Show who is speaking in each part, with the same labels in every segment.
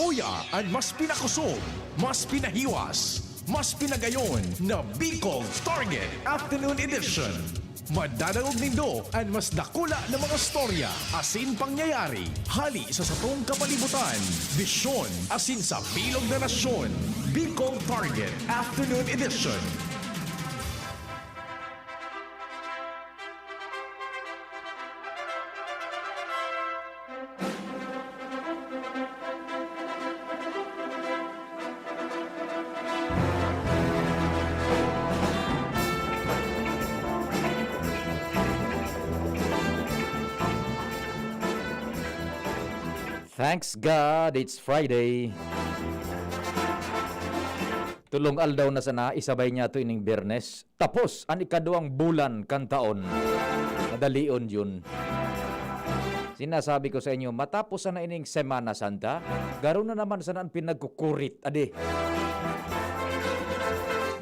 Speaker 1: Tuya ang mas pinakusog, mas pinahiwas, mas pinagayon na Bicol Target Afternoon Edition. Madadagog nindo ang mas dakula ng mga storya, asin pangyayari, hali sa satong kapalibutan, bisyon, asin sa bilog na nasyon. Bicol Target Afternoon Edition.
Speaker 2: Thanks God, it's Friday. Tulong aldaw na sana, isabay niya to ining Biyernes. Tapos, ang ikaduang bulan kan taon. Madalion yun. Sinasabi ko sa inyo, matapos na ining Semana Santa, garo na naman sana ang pinagkukurit. Ade.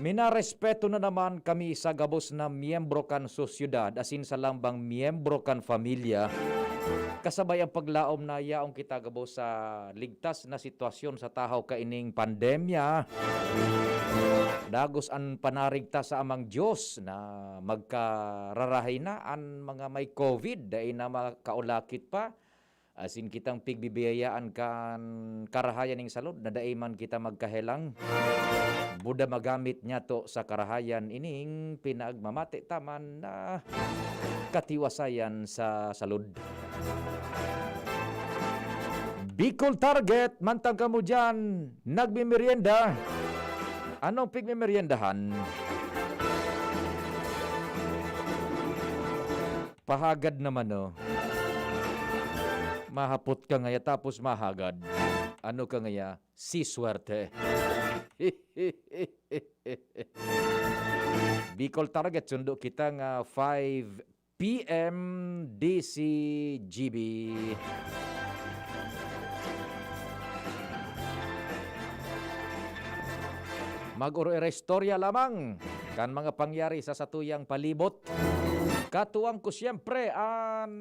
Speaker 2: Minarespeto na naman kami sa gabos na miyembro kan sosyudad, asin sa lambang miyembro kan familia, kasabay ang paglaom na yaong kita gabo sa ligtas na sitwasyon sa tahaw kaining pandemya. Dagos ang panarigta sa amang Diyos na magkararahay na ang mga may COVID dahil na makaulakit pa. Asin kitang pigbibiyayaan kan karahayan ng salud na dahil man kita magkahelang. Buda magamit niya to sa karahayan ining pinagmamati taman na katiwasayan sa salud. Bicol Target, mantang kamo dyan, nagmimerienda. Anong pigmimeriendahan? Pahagad naman, no? Mahapot ka ngaya tapos mahagad. Ano ka ngaya? Si swerte. Bicol Target, sundo kita nga 5 p.m. DZGB. Mag-uro-restorya lamang kan mga pangyari sa satuyang palibot. Katuwang ko siyempre ang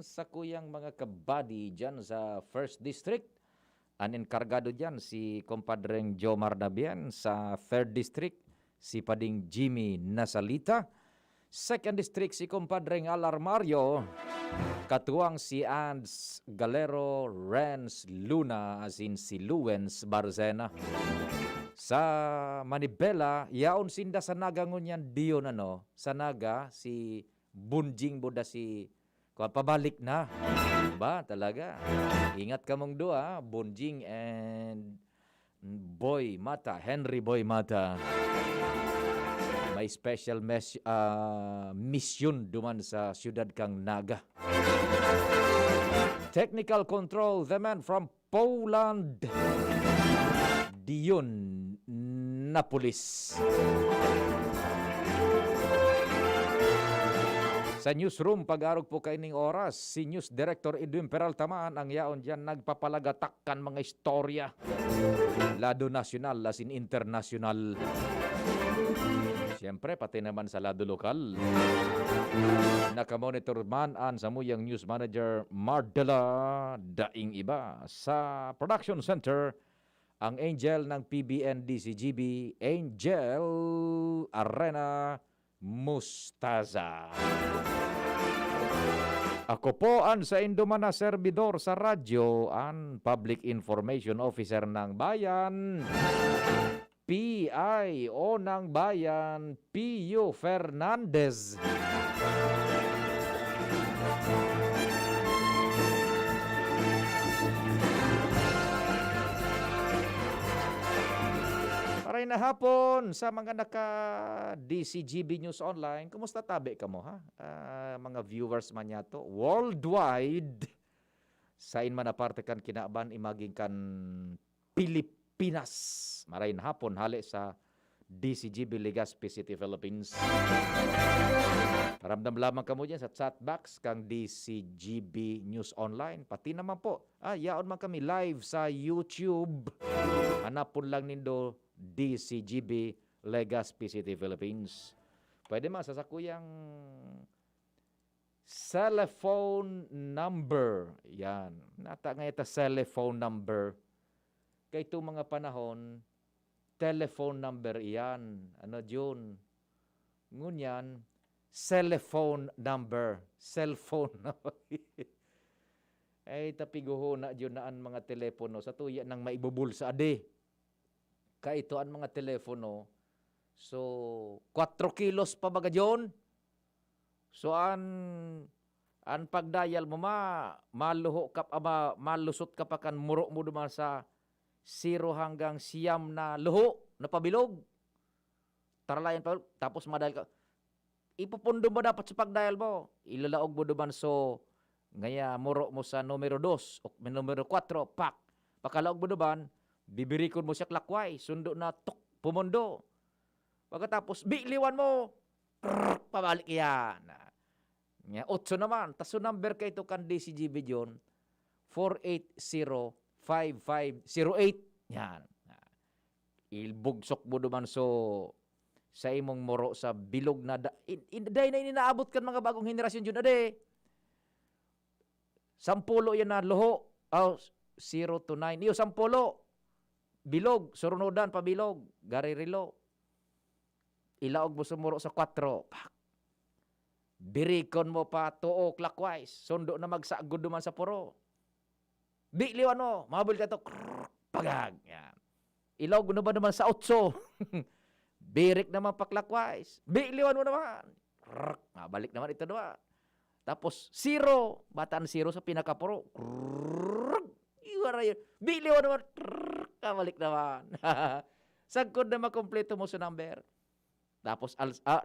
Speaker 2: sa kuyang mga kabady dyan sa 1st District. Ang enkargado dyan si Compadreng Jomar Dabian, sa 3rd District si Pading Jimmy Nasalita, 2nd District si Compadreng Alarmario, katuwang si Ands Galero, Renz Luna, asin si Luwens Barzena. Sa Manibela, yaon sinda sa naga ngunyan diyon sa naga si Bunjing Buda si pabalik na. Ba talaga? Ingat ka mong dua, Bunjing and Boy Mata, Henry Boy Mata. May special mission duman sa siyudad kang Naga. Technical control, the man from Poland, Dion Napolis. Sa newsroom, pag-arog po kaining oras, si News Director Edwin Peraltaman ang yaon dyan nagpapalagatakkan mga istorya. Lado nasyonal, asin internasyonal. Siyempre, pati naman sa lado lokal. Nakamonitor man ang samuyang News Manager Mardela Daing Iba. Sa Production Center, ang angel ng PBN DZGB, Angel Arena Mustaza. Ako po ang sa Indomana servidor sa radyo, ang Public Information Officer ng Bayan, PIO ng Bayan, Pio Fernandez. Aray na hapon sa mga naka-DZGB News Online. Kumusta tabi ka mo, ha? Mga viewers man yato. Worldwide, sa inman na parte kan kinaaban, imaging kan Pilipinas. Maray na hapon, hali sa DZGB Legazpi City, Philippines. Paramdam lamang ka mo dyan sa chat box kang DZGB News Online. Pati naman po, yaon man kami live sa YouTube. Hanapon lang nindo DZGB Legazpi City, Philippines. Pwede masasakuyang cellphone number. Yan. Nata nga ita cellphone number kay itong mga panahon, telephone number iyan. Ano yun? Ngunyan, cellphone number. Cellphone number. Ay tapiguho na yun naan mga telepono sa tuya nang maibubul sa ade. Kaito ang mga telepono. So, 4 kilos pa baga yun. So, ang pagdial mo maluho ka pa, malusot ka pa kan muro mo duman sa 0 hanggang siyam na luho na pabilog. Taralayan pa, tapos madal ka. Ipupundo mo dapat sa pagdial mo. Ilalaog mo duman so ngaya muro mo sa numero 2 o numero 4, pak. Pakalaog mo duman, bibirikon mo siya clockwise, sundo na tuk, pumundo. Pagkatapos, biliwan mo, pabalik yan. Nga, 8 naman. Taso number ka ito kan DZGB yun, 4805508. Yan. Ilbugsok mo duman so sa imong muro sa bilog na dahil na inaabot kan mga bagong henerasyon yun ade. 10 yan na luho. 0 to 9. Iyo 10. Bilog. Surunodan pabilog. Garirilo. Ilaog mo sumuro sa 4. Pak. Birikon mo pa 2 clockwise. Sundo na magsagod duman sa puro. Biliwan mo. Mahabol ka ito. Pagag. Yan. Ilaog mo naman naman sa 8. Birik naman pa clockwise. Biliwan mo naman. Balik naman ito naman. Tapos 0. Bataan 0 sa pinakapuro. Iwara yun. Biliwan naman. Balik naman. Sagkod na makompleto mo sa number. Tapos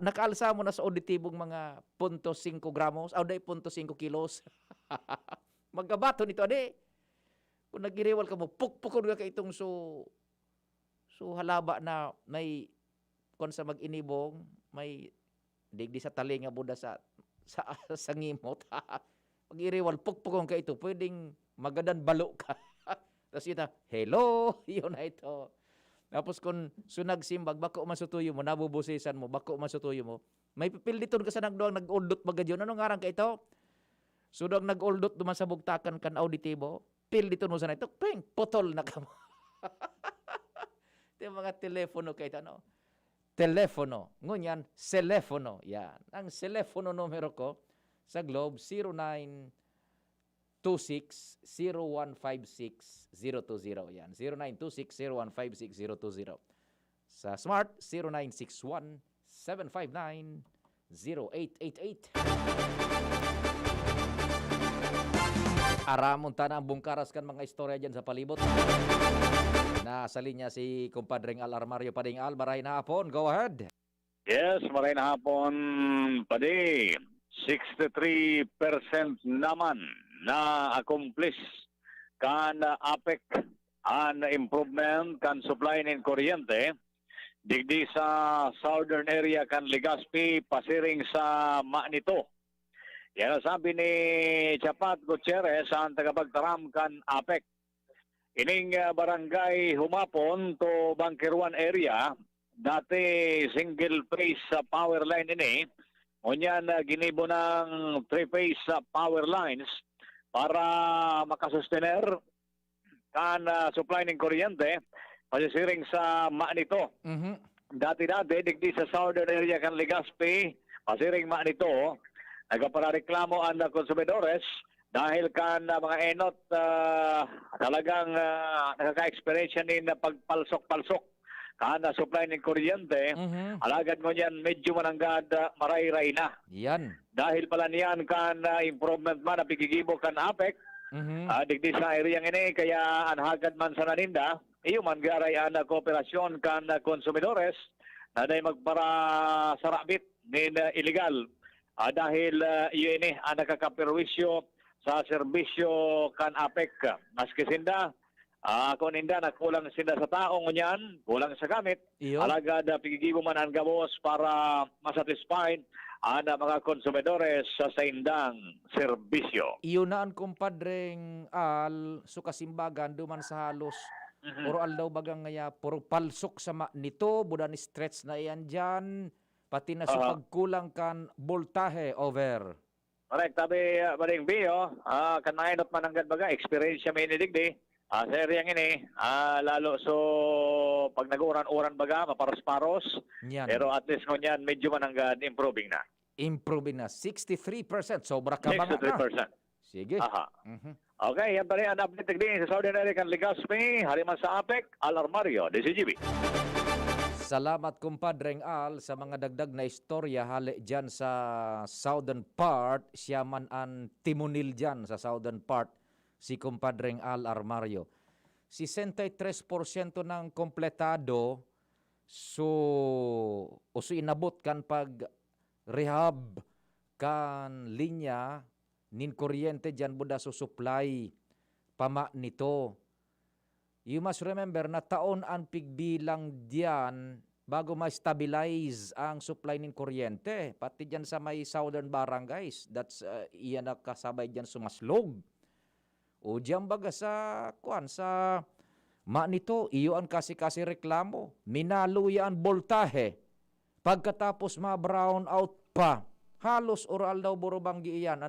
Speaker 2: nakaalsa mo na sa auditibong mga 0.5 gramos. O day 0.5 kilos. Magkabato nito ade. Kung nagiriwal ka mo, pukpukon ka itong so halaba na may kung sa mag-inibong, may digdi sa tali nga buda sa ngimot. Pag-iriwal, pukpukon ka ito, pwedeng magadan balo ka. Tapos yun hello, yun na ito. Tapos kung sunag-simbag, bako masutuyo mo, nabubusisan mo, bako masutuyo mo, may pipilditon ka sa nagdoang nag-uldot bagadyon. Anong ngarang ka ito? Sudang nag-uldot duman sa bugtakan kan auditibo, pilditon mo sa na ito, ping, putol na ka mo. Ito yung mga telepono kayo, ano? Telepono. Ngunyan, cellphone. Yan. Ang cellphone numero ko sa Globe, 0926-0156-020. Yan. 0926-0156-020. Sa Smart, 0961-759-0888. Aramon ta na ang bungkaras kan mga istorya dyan sa palibot. Nasa linya si kumpadring Al Armario Pading Al. Maray na hapon. Go ahead.
Speaker 3: Yes, maray na hapon, Padi. 63% naman na accomplish kan APEC an improvement kan supply ng kuryente digdi sa southern area kan Legazpi pasiring sa Manito. Yan ang sabi ni Chapat Gutierrez ang tagapagtaram kan APEC. Ining barangay humapon to Bunker 1 area, dati single phase power line ini, ngunyan ginibo ng 3-phase power lines para makasustener kan supply ng kuryente pasisiring sa Manito. Dati-dati, digdi sa southern area kan Legazpi, pasiring Manito, nagaparareklamo ang konsumidores dahil kan mga enot talagang nakaka-experience din na pagpalsok-palsok kan supply ng kuryente. Alagad mo yan medyo mananggad maray-ray na.
Speaker 2: Yan.
Speaker 3: Dahil pala niyan kan improvement man na pigigibo kan APEC digdi sa area ini kaya anhagad man sa naninda iyo man garay ang kooperasyon kan konsumidores na day magpara sarabit nin illegal dahil iyo ini ang nakakaperwisyo sa serbisyo kan APEC. Maski sinda, kung ninda nakulang sinda sa taong ngunyan, kulang sa gamit, alagad pigigibo man ang gabos para masatisfy ang mga konsumidores sa indang serbisyo.
Speaker 2: Iyo na ang kumpadring Al, sukasimbagan, duman sa halos, puro aldaw bagang ngaya, puro palsok sa nito, budan stretch na iyan dyan, pati na sa pagkulang kan voltahe over.
Speaker 3: Correct. Tabi, Maring Bio, kanainot man ang baga, experience siya may nidigdi. Sa area ini, lalo so pag nag-uran-uran baga, maparos-paros,
Speaker 2: Yan.
Speaker 3: pero at least ngunyan medyo mananggad improving na.
Speaker 2: Improving na 63%. Sobra ka ba nga na?
Speaker 3: 63%.
Speaker 2: Sige.
Speaker 3: Aha.
Speaker 2: Mhm.
Speaker 3: Okay, yan pa rin ang update din sa Saudi American Legaspi, hariman sa APEC, Alarmario, DZGB.
Speaker 2: Salamat kumpadreng Al sa mga dagdag na istorya hali dyan sa southern part. Siya man ang timunil dyan sa southern part, si kumpadreng Al Armario. 63% ng kompletado, so inabot kan pag rehab kan linya nin kuryente dyan buda so supply pama nito. You must remember na taon ang pigbilang diyan bago ma-stabilize ang supply nin kuryente. Pati dyan sa may southern barangays, that's iyan na kasabay dyan sumaslog. O dyan baga sa nito, iyo ang kasi reklamo. Minaluya ang voltahe. Pagkatapos ma-brown out pa. Halos oral daw burubanggi iyan.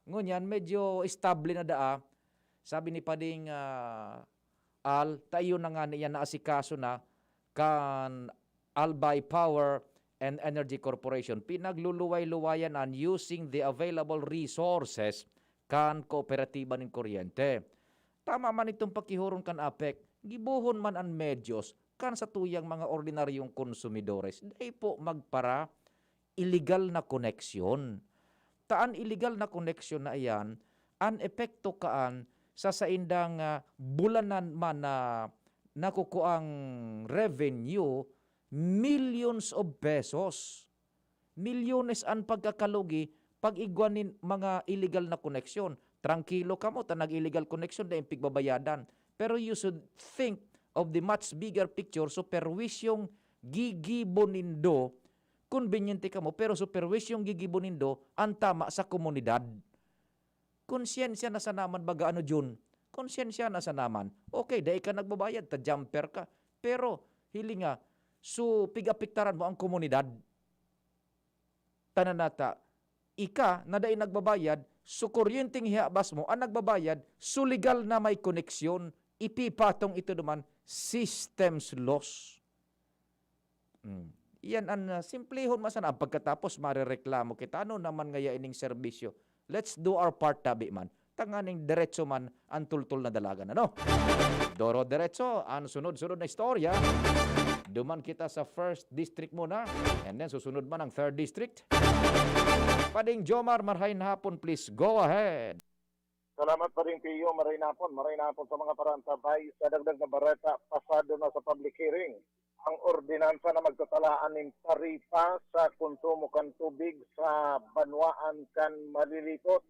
Speaker 2: Ngunyan, medyo estable na daa. Sabi ni Pading Al, tayo na nga niya na asikaso na kan Albay Power and Energy Corporation. Pinagluluway-luwayan an using the available resources kan kooperatiba ng kuryente. Tama man itong pakihuron kan APEC, gibuhon man ang medyos kan sa tuyang mga ordinaryong konsumidores. Dahil po magpara illegal na koneksyon. Taan illegal na koneksyon na iyan, ang epekto kaan sa saindang bulanan man na nakukuang revenue, millions of pesos. Milyones ang pagkakalugi pag igwanin mga illegal na koneksyon. Tranquilo ka mo, nag-illegal connection na yung pigbabayadan. Pero you should think of the much bigger picture, superwisyong gigibonindo, conveniente ka mo, pero superwisyong gigibonindo ang tama sa komunidad. Konsyensya na sa naman baga Jun? Konsyensya na sa naman. Okay, dahil ka nagbabayad, ta-jumper ka. Pero, hilinga, so pigapiktaran mo ang komunidad. Tananata, ika na dahil nagbabayad, so kuryenteng hiabas mo, ang nagbabayad, so legal na may koneksyon, ipipatong ito naman, systems loss. Yan ang simplehon masana. Pagkatapos marereklamo kita, ano naman ngaya ining serbisyo? Let's do our part, tabi man. Tanganing diretso man ang tultul na dalagan. Doro diretso, ang sunod-sunod na istorya. Duman kita sa 1st district muna, and then susunod man ang 3rd district. Pading Jomar, marhain hapon, please. Go ahead.
Speaker 4: Salamat pa rin Pio, maray napon sa mga parantabay sa dagdag na bareta pasado na sa public hearing. Ang ordinansa na magtatalaan ng taripa sa konsumo kan tubig sa banwaan kan malilipot.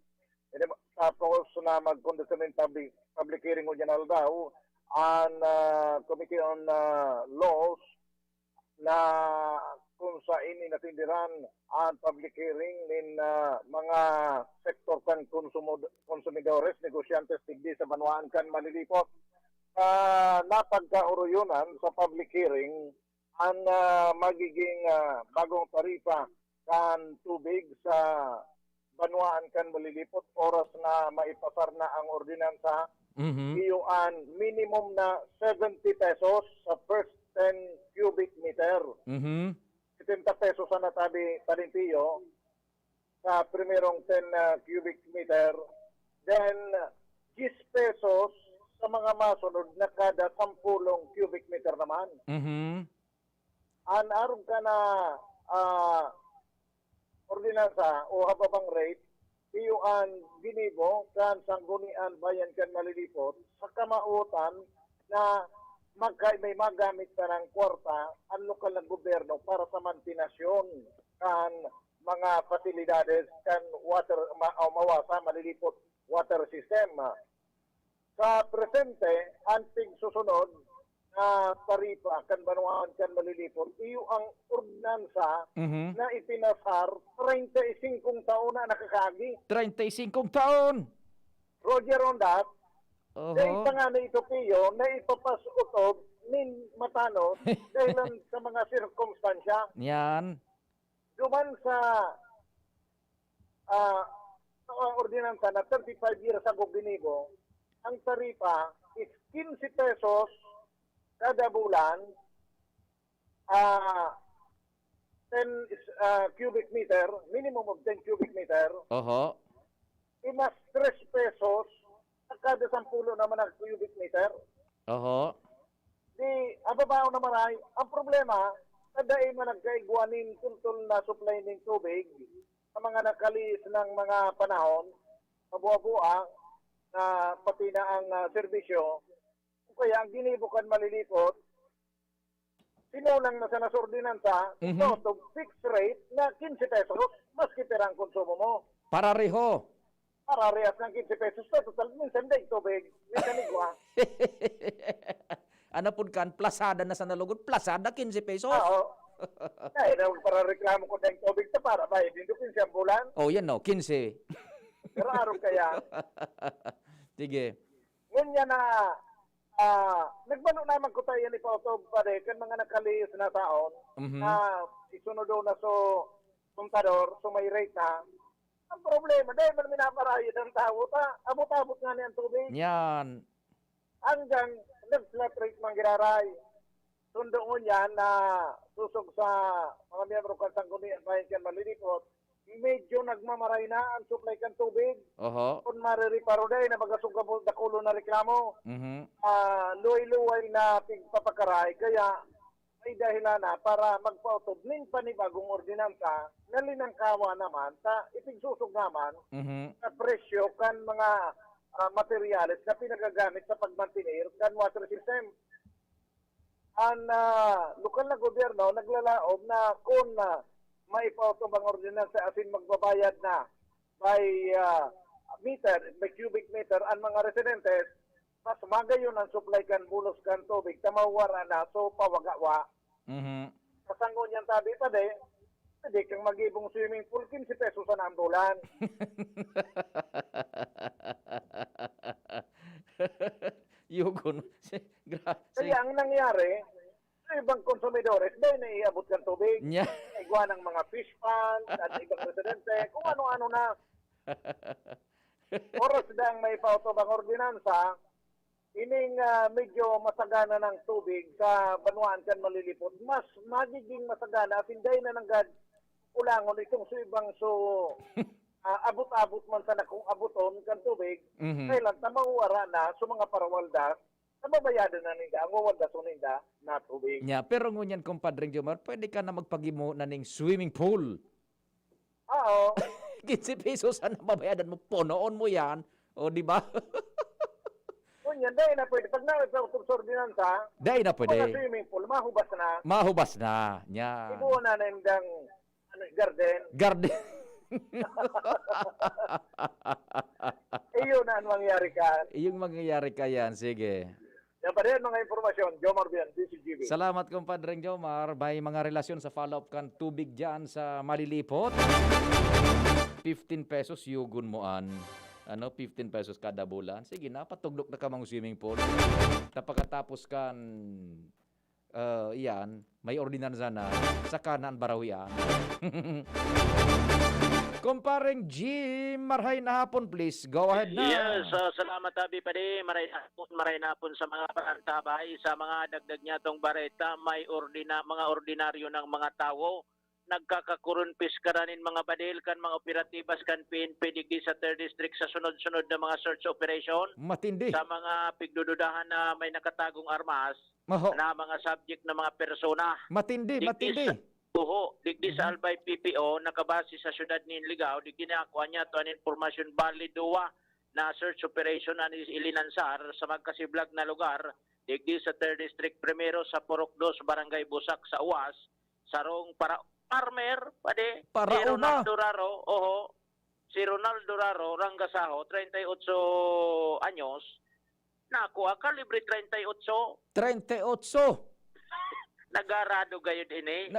Speaker 4: Tapos na mag-conduct ng public hearing original daw ang Committee on Laws na kung sa ini natindiran ang public hearing ng mga sektor kan konsumidores, negosyantes tigdi sa banwaan kan malilipot. Napagkauruyunan sa public hearing ang magiging bagong tarifa kan tubig sa banwaan kan malilipot oras na maipasar na ang ordinansa. Iyuan minimum na 70 pesos sa first 10 cubic meter. 70 pesos na natabi Pio sa primerong 10 cubic meter. Then 10 pesos sa mga masunod na kada 10 cubic meter naman. Aron ka na ordinansa o hababang rate, iyuan ginibo kan sanggunian bayan kan malilipot sa kamautan na may magamit ka ng kwarta ang lokal na gobyerno para sa mantinasyon kan mga fasilidades kan water mawasa malilipot water system. Sa presente, anting susunod na taripa kan banwaan kan malilipot, iyo ang ordinansa na ipinasar 35 taon na nakakagi.
Speaker 2: 35 taon!
Speaker 4: Roger on that, dahil pa nga na ito Pio, na ipapasutob nin matanos dahil sa mga sirkumstansya.
Speaker 2: Yan.
Speaker 4: Duman sa ordinansa na 35 years ago ginibo, ang taripa is 15 pesos kada bulan, 10 cubic meter, minimum of 10 cubic meter,
Speaker 2: Oho.
Speaker 4: imas 3 pesos kada 10 naman ang cubic meter.
Speaker 2: Oho.
Speaker 4: Di, ababaw na maray. Ang problema, kada man nagkaigwanin tuntol na supply ng tubig sa mga nakalis ng mga panahon, mabuha-buha, na pati na ang serbisyo, kaya ang ginibukan malilipot, sinulang na sa nasordinansa, ito to fixed rate na 15 pesos, maski perang konsumo mo.
Speaker 2: Para reho.
Speaker 4: Para rehas ng 15 pesos, total, minsan day tubig, minsan igwa.
Speaker 2: Ano po kan? Plasada na sa nalugod. Plasada, 15 pesos.
Speaker 4: Oo. Kaya para reklamo ko ng tubig ta para ba, hindi ko siyang bulan.
Speaker 2: Oh, yan no, 15.
Speaker 4: Pero araw kaya,
Speaker 2: Sige.
Speaker 4: ngunya na, nagbalo naman ko tayo ni Pautob pa rin, kan mga nakalis na taon, na isunod na so kontador, so may rate na. Ang problema, dahil man minaparayo ng tao, abot-abot nga niyan tubig.
Speaker 2: Yan.
Speaker 4: Hanggang nag-flat rate mang giraray. Sundo mo yan na susog sa mga miyembro kan sanggunian bayan kan malilipot, medyo nagmamaray na ang supply kan tubig.
Speaker 2: Oho.
Speaker 4: Kung maririparo day na magasugabol da kulo na reklamo, luway-luway na pagpapakaray, kaya may dahilan na para magpautob ning panibagong ordinansa na linangkawa naman, ipigsusog naman sa presyo kan mga materyales na pinagagamit sa pagmantinir kan water system. Ang lokal na gobyerno naglalaob na kung maipautob ang ordinansa asin magbabayad na by meter, by cubic meter ang mga residentes, mas magayon ang supply kan bulos kan tubig, tamawara na, so pawagawa. Kasangon yan tabi pa de, hindi kang mag-ibong swimming pool, 15 pesos sa nambulan.
Speaker 2: Yugon.
Speaker 4: Kaya ang nangyari, sa ibang konsumidores, dahil naiabot ng tubig,
Speaker 2: Nya.
Speaker 4: igwa ng mga fish ponds at ibang residente, kung ano-ano na. Oras dang may pautob ang ordinansa, ining medyo masagana ng tubig sa Banuan kan malilipot, mas magiging masagana at hindi na nanggad ulangon itong subang abot-abot man sa nakong abuton kan tubig, kailan tamawara na sa mga parawalda, nababayadan na ninda, ang wawalda so ninda na tubig.
Speaker 2: Nya, pero ngunyan, kumpadring Jomar, pwede ka na magpagimo na ning swimming pool.
Speaker 4: Oo.
Speaker 2: 15 pesos na mabayadan mo, punoon mo yan. O, di ba?
Speaker 4: Kunyan, dahil na pwede. Pag na-auto sa ordinansa,
Speaker 2: Dahil na
Speaker 4: kung
Speaker 2: pwede.
Speaker 4: swimming pool, mahubas na.
Speaker 2: Mahubas na. Nya.
Speaker 4: Ibuo na nindang garden.
Speaker 2: Garden.
Speaker 4: Iyon na ang mangyari ka.
Speaker 2: Yung mangyayari ka yan. Sige.
Speaker 4: Yan pa rin mga informasyon. Jomar Bian, DZGB.
Speaker 2: Salamat, kumpadring Jomar. May mga relasyon sa follow-up kan tubig dyan sa malilipot. 15 pesos yugon mo an. 15 pesos kada bulan. Sige na, patuglok na ka mga swimming pool. Tapagkatapos kan iyan, may ordinansa na sa kanan barawian. Kumparing Jim, marhay na hapon please. Go ahead na.
Speaker 5: Yes, salamat Abi Padi. Maray na hapon sa mga parantabay, sa mga dagdag niya tong bareta, may mga ordinaryo ng mga tao. Nagkakakurunpis karanin mga badil kan mga operatibas kan PNP digdi sa 3rd District sa sunod-sunod na mga search operation.
Speaker 2: Matindi.
Speaker 5: Sa mga pigdududahan na may nakatagong armas,
Speaker 2: Maho.
Speaker 5: na mga subject na mga persona.
Speaker 2: Matindi, matindi.
Speaker 5: Digdi sa Albay PPO, nakabase sa syudad ni Ligaw, digdi na akuha niya to ang informasyon baliduwa na search operation na ilinansar sa magkasiblag na lugar, digdi sa 3rd District Primero sa Purok 2, Barangay Busak sa Uwas, sarong para farmer, pade,
Speaker 2: Para
Speaker 5: si
Speaker 2: una.
Speaker 5: Ronaldo Raro, si Ronaldo Raro, Rangasaho, 38 anyos, nakuha kalibre 38,
Speaker 2: 38.
Speaker 5: nagarado gayud ini,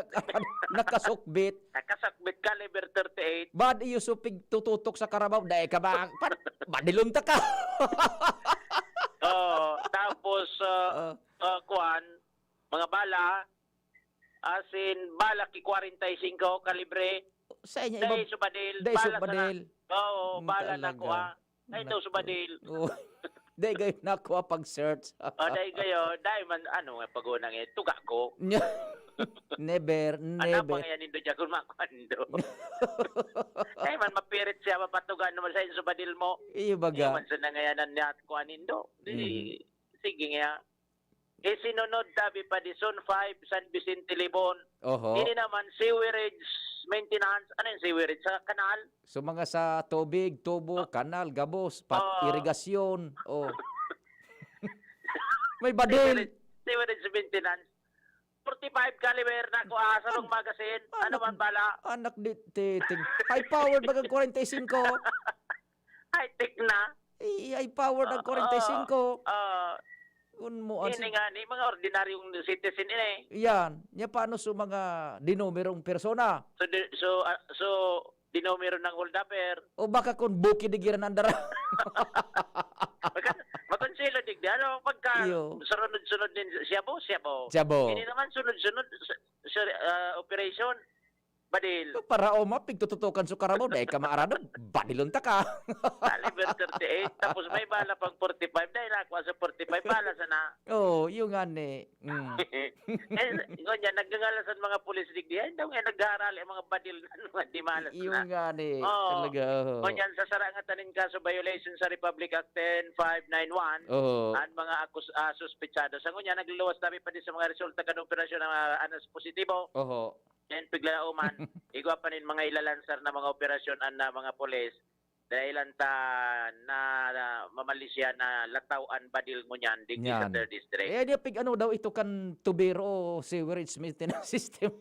Speaker 2: Nakasukbit.
Speaker 5: nakasakbit kalibre 38,
Speaker 2: Bad iyo supig tututok sa karabaw. Dahil ka ba? Badilunta ka.
Speaker 5: tapos kuan, mga bala, asin bala ki 45 kalibre,
Speaker 2: Sa inyo
Speaker 5: dahil
Speaker 2: Dahil
Speaker 5: subadil, bala
Speaker 2: subadil.
Speaker 5: bala na
Speaker 2: Talaga.
Speaker 5: kuha, dahil daw subadil.
Speaker 2: Oh. Dahil kayo nakuha pag-search.
Speaker 5: Dahil kayo, dahil man, pagunang tuga ko.
Speaker 2: Never,
Speaker 5: Ano
Speaker 2: never.
Speaker 5: pang yan indo dyan kung makwando? Dahil man, mapirit siya, mapatugan naman sa inyo badil mo.
Speaker 2: Iyo baga.
Speaker 5: Man sa nangayanan niya at kuha nindo. Sige nga. Sinunod tabi pa di Zone 5, San Vicente Libon.
Speaker 2: Oho.
Speaker 5: Ini naman, sewerage maintenance. Ano yung sewerage? Sa kanal?
Speaker 2: So mga sa tubig, tubo, kanal, gabos, irigasyon. Oh. May badil.
Speaker 5: Sewerage maintenance. 45 caliber na ko sa rong magasin. Ano man bala?
Speaker 2: Anak di titing. High powered bagang 45.
Speaker 5: High-tech na.
Speaker 2: High powered ang 45. Mo
Speaker 5: Ini nga, ni mga ordinaryong citizen ini.
Speaker 2: yan. Nya paano sa mga dinumerong persona?
Speaker 5: So dinomero ng holdapper.
Speaker 2: O baka kung buki di giran andara.
Speaker 5: Makonsilo digdi. Ano, pagka
Speaker 2: Iyo.
Speaker 5: sunod-sunod din siya po.
Speaker 2: Siyabo.
Speaker 5: Ini naman sunod-sunod sa operation. Badil.
Speaker 2: Para o mapigtututukan sa karamo dahil ka maarado, badilon ta ka.
Speaker 5: Caliber 38. Tapos may bala pang 45. Dahil ako sa 45 bala sana.
Speaker 2: Oh, yung nga ni.
Speaker 5: Ngonya, naggangalasan mga pulis digdi. Ay, daw nga nag-aaral ang mga badil na di malas
Speaker 2: Yung
Speaker 5: na.
Speaker 2: nga ni.
Speaker 5: Oo.
Speaker 2: Talaga.
Speaker 5: Ngonya, sa sarangatanin kaso violation sa Republic Act 10591.
Speaker 2: Oh.
Speaker 5: At mga suspetsado. Sa ngunya, nagluluwas tabi pa din sa mga resulta kanong operasyon ng mga anas positibo.
Speaker 2: Oho.
Speaker 5: Yan, pigla uman, igwa pa rin mga ilalansar na mga operasyon na mga polis dahil ta na mamalisya na latawan badil mo niyan digdi sa
Speaker 2: Yan.
Speaker 5: 3rd district.
Speaker 2: Dia pig ano daw ito kan tubero sewerage maintenance system.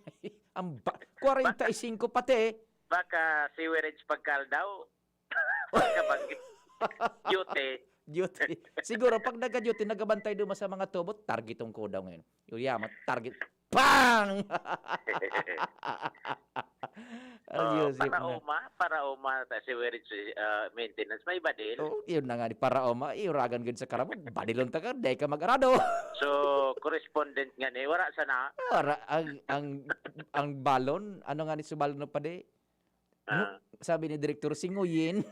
Speaker 2: Ang 45 pati.
Speaker 5: Baka sewerage pagkal daw. Kapag
Speaker 2: Duty. Siguro pag nagka-duty, nagabantay doon sa mga tubot, targetong ko daw ngayon. Yung yaman, target. Bang!
Speaker 5: para uma ta sewerage maintenance may badil.
Speaker 2: Oh, yun na nga, para oma, iuragan gud sa karamo, badilon ta ka, day ka mag-arado.
Speaker 5: So, correspondent nga ni, wala sana.
Speaker 2: Ora, ang balon, ano nga ni subalon na pa di? Sabi ni Direktor, singuyin.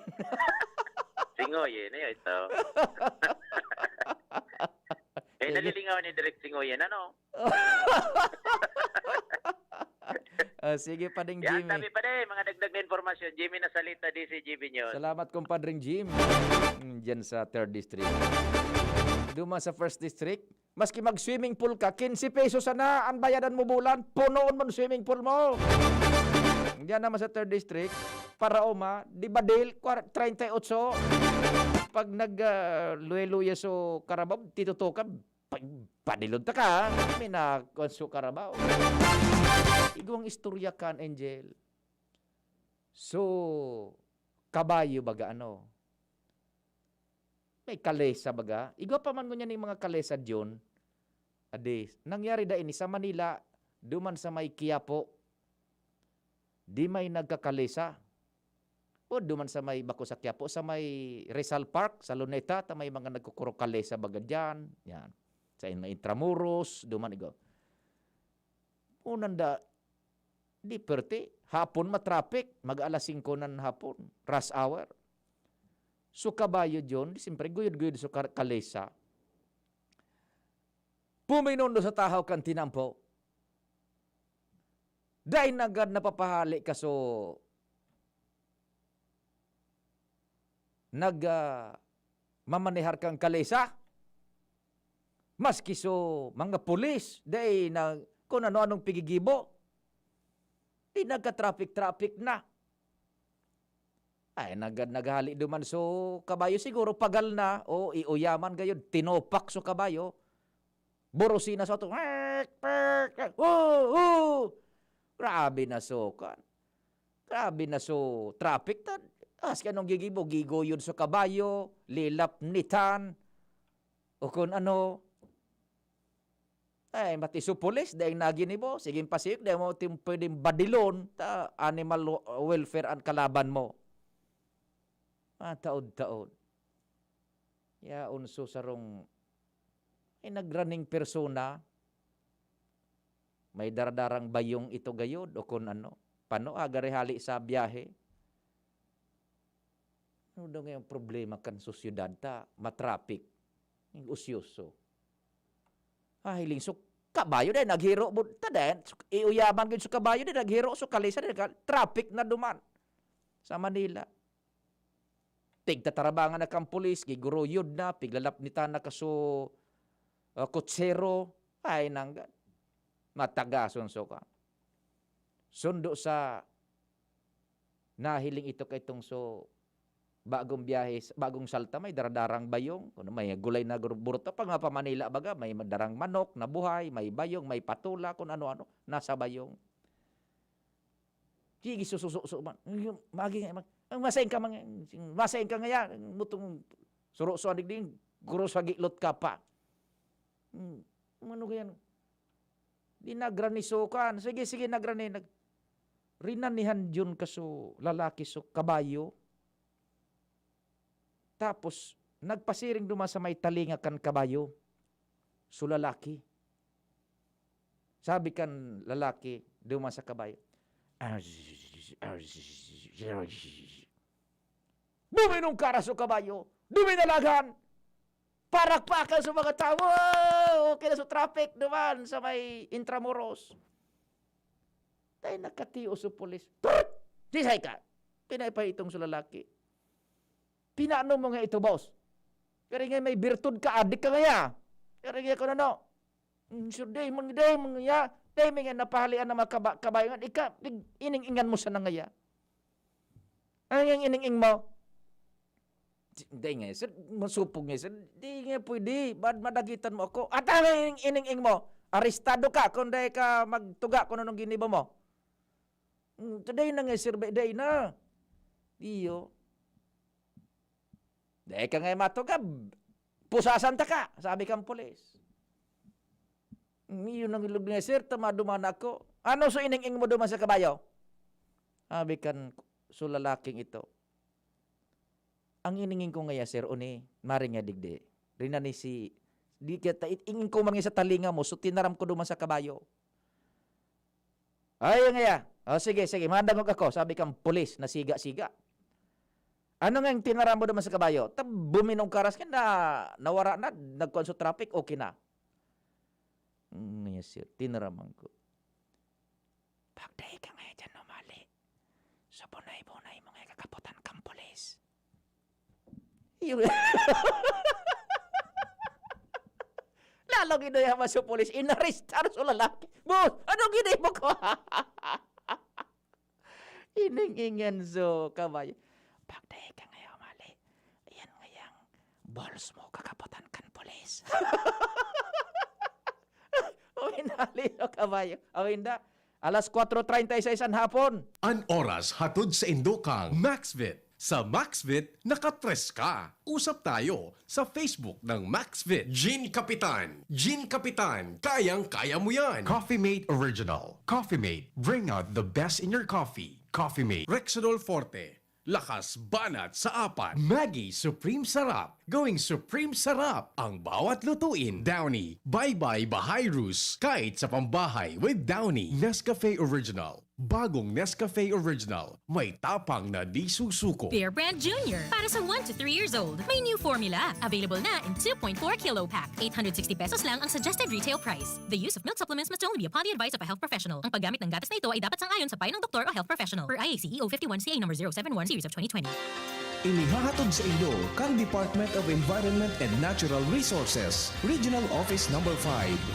Speaker 5: Singoyen, ito. Nalilingaw ni Direk Singoyen, ano?
Speaker 2: Sige pa ding
Speaker 5: Yan,
Speaker 2: Jimmy.
Speaker 5: tabi pa din, mga dagdag na informasyon. Jimmy na salita, DZGB News.
Speaker 2: Salamat kumpadring Jim. Diyan sa 3rd District. Duma sa 1st District, maski mag-swimming pool ka, 15 pesos sana ang bayadan mo bulan, punoon mo ang swimming pool mo. Diyan naman sa 3rd District, para oma, di badil, 38. Pag nag-luya so Carabao, titutukan, padilod ta ka, may na-konso Carabao. Igong istorya kan, Angel. So, kabayo baga ano? May kalesa baga. Igwa pa man niya ng mga kalesa diyon. Ade, nangyari da ini sa Manila, duman sa may Quiapo. Di may nagkakalesa. O duman sa may bako sa Quiapo, sa may Rizal Park, sa Luneta, ta may mga nagkukurok kalesa baga dyan. Yan. Sa may Intramuros, duman igo. Unanda, di perti, hapon matraffic, mag-alas 5 ng hapon, rush hour. So kabayo dyon, siyempre guyod-guyod sa kalesa. Puminondo sa tahaw kan tinampo. Dahil nagad napapahali ka so mamanehar kang kalesa. Maski so mga pulis, dahil na kung ano-anong pigigibo. Di nagka-traffic na. Ay, naghali duman so kabayo siguro pagal na o iuyaman gayon tinopak so kabayo. Borosina sa to. Grabe na so kan. Grabe na so traffic tan. As kanong gigibo gigoyon so kabayo, lilap nitan. O kung ano ay mati so pulis dahil naginibo sige pasik dahil mo pwedeng badilon ta animal welfare ang kalaban mo. Taod-taod. Ya unso sarong ay nagraning persona may daradarang bayong ito gayod o kung ano. Paano agarehali sa biyahe? Ano daw ngayong problema kan sa syudad ta? Matraffic. Yung usyoso. Hiling so kabayo din naghiro ta din. Iuyaman gid so kabayo din naghiro so kalisa din traffic na duman sa Manila. Tigtatarabangan na kang pulis, giguruyod na, piglalap ni na kaso kutsero, ay nanggan. Matagason so ka. Sundo sa nahiling ito kay itong so bagong biyahe, bagong salta, may daradarang bayong, may gulay na burto, pag nga pa Manila baga, may darang manok na buhay, may bayong, may patula, kung ano-ano, nasa bayong. Sige, sususo man. Masayin ka nga yan, mutong suruso adig din, guro sa gitlot ka pa. Ano kaya? Di nagraniso ka. Sige, nagrani. Rinanihan yun kaso lalaki so kabayo. Tapos, nagpasiring duma sa may talinga kan kabayo. So lalaki. Sabi kan lalaki, duma sa kabayo. Duminong kara sa kabayo. Duminalagan. Parakpakan sa mga tao. Okay na sa traffic duman sa may Intramuros. Tayo nakatiyo sa pulis. Disay ka. Pinaypay itong sa lalaki. Pinaano mo nga ito, boss? Kaya nga may birtud ka, adik ka nga. Kaya nga ko na no. Sure, day, mga day, may napahalian na mga kabayo. Ining-ingan mo sa nangaya. Ano yung ining-ing mo? Day nga, sir, masupog nga, sir. Di nga pwede, madagitan mo ako. At ano yung ining-ing mo? Arestado ka kung day ka magtuga kung anong giniba mo. Today na nga, sir, day na. Iyo. Day ka nga matuga, pusasan ta ka, sabi kang pulis. Iyo nang ilog nga, sir, tamaduman ako. Ano so ining-ing mo duman sa kabayo? Sabi kan so lalaking ito. Ang iningin ko nga, sir, uni, maring nga digdi. Rina ni si, di kita, ingin ko man nga sa talinga mo, so tinaram ko duman sa kabayo. Ay, nga, sige, mandangog ako, sabi kang pulis na siga-siga. Ano nga yung tinaram mo naman sa kabayo? Buminong karas ka na nawara na, nagkuhan sa traffic, okay na. Yes, sir, tinaraman ko. Pagday ka nga dyan, numali. Sa bunay-bunay mo nga kakaputan kang pulis. Lalo ginoyaman sa pulis, inaristar sa lalaki. Boss, anong ginimo ko? Ining-ingan so kabayo. Pagday ka ngayon, mali. Ayan ngayang balls mo, kakaputan kan polis. O hinali o kabayo. O hinda. Alas 4:36 ang hapon.
Speaker 1: An oras hatod sa Indokang MaxVit. Sa MaxVit, nakatres ka. Usap tayo sa Facebook ng MaxVit. Gin Kapitan, kayang-kaya mo yan. Coffee Mate Original. Coffee Mate, bring out the best in your coffee. Coffee Mate. Rexidol Forte. Lakas banat sa apat. Maggie Supreme Sarap. Going Supreme Sarap. Ang bawat lutuin. Downy. Bye-bye Bahayrus. Kahit sa pambahay with Downy. Nescafe Original. Bagong Nescafe Original. May tapang na di susuko.
Speaker 6: Bear Brand Junior. Para sa 1 to 3 years old. May new formula. Available na in 2.4 kilo pack. 860 pesos lang ang suggested retail price. The use of milk supplements must only be upon the advice of a health professional. Ang paggamit ng gatas na ito ay dapat sang-ayon sa payo ng doktor o health professional. Per IACEO 51 CA number 071 series of 2020.
Speaker 7: Inihahatod sa inyo kang Department of Environment and Natural Resources, Regional Office No. 5,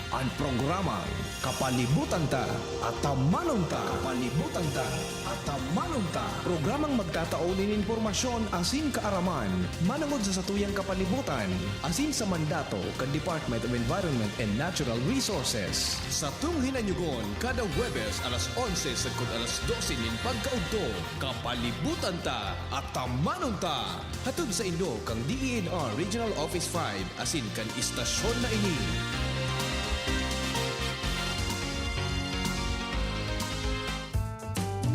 Speaker 7: ang programang Kapalibutan Ta at Tamanon Ta. Kapalibutan Ta at Tamanon Ta. Programang magtataunin informasyon asin kaaraman, manangod sa satuyang kapalibutan, asin sa mandato kan Department of Environment and Natural Resources. Sa tunghinanyugon, kada Huwebes alas 11 sagkod alas 12 nin pagkaugto, Kapalibutan Ta at Tamanon Ta. Hatod sa Indo kang DENR Regional Office 5 asin kan istasyon na ini.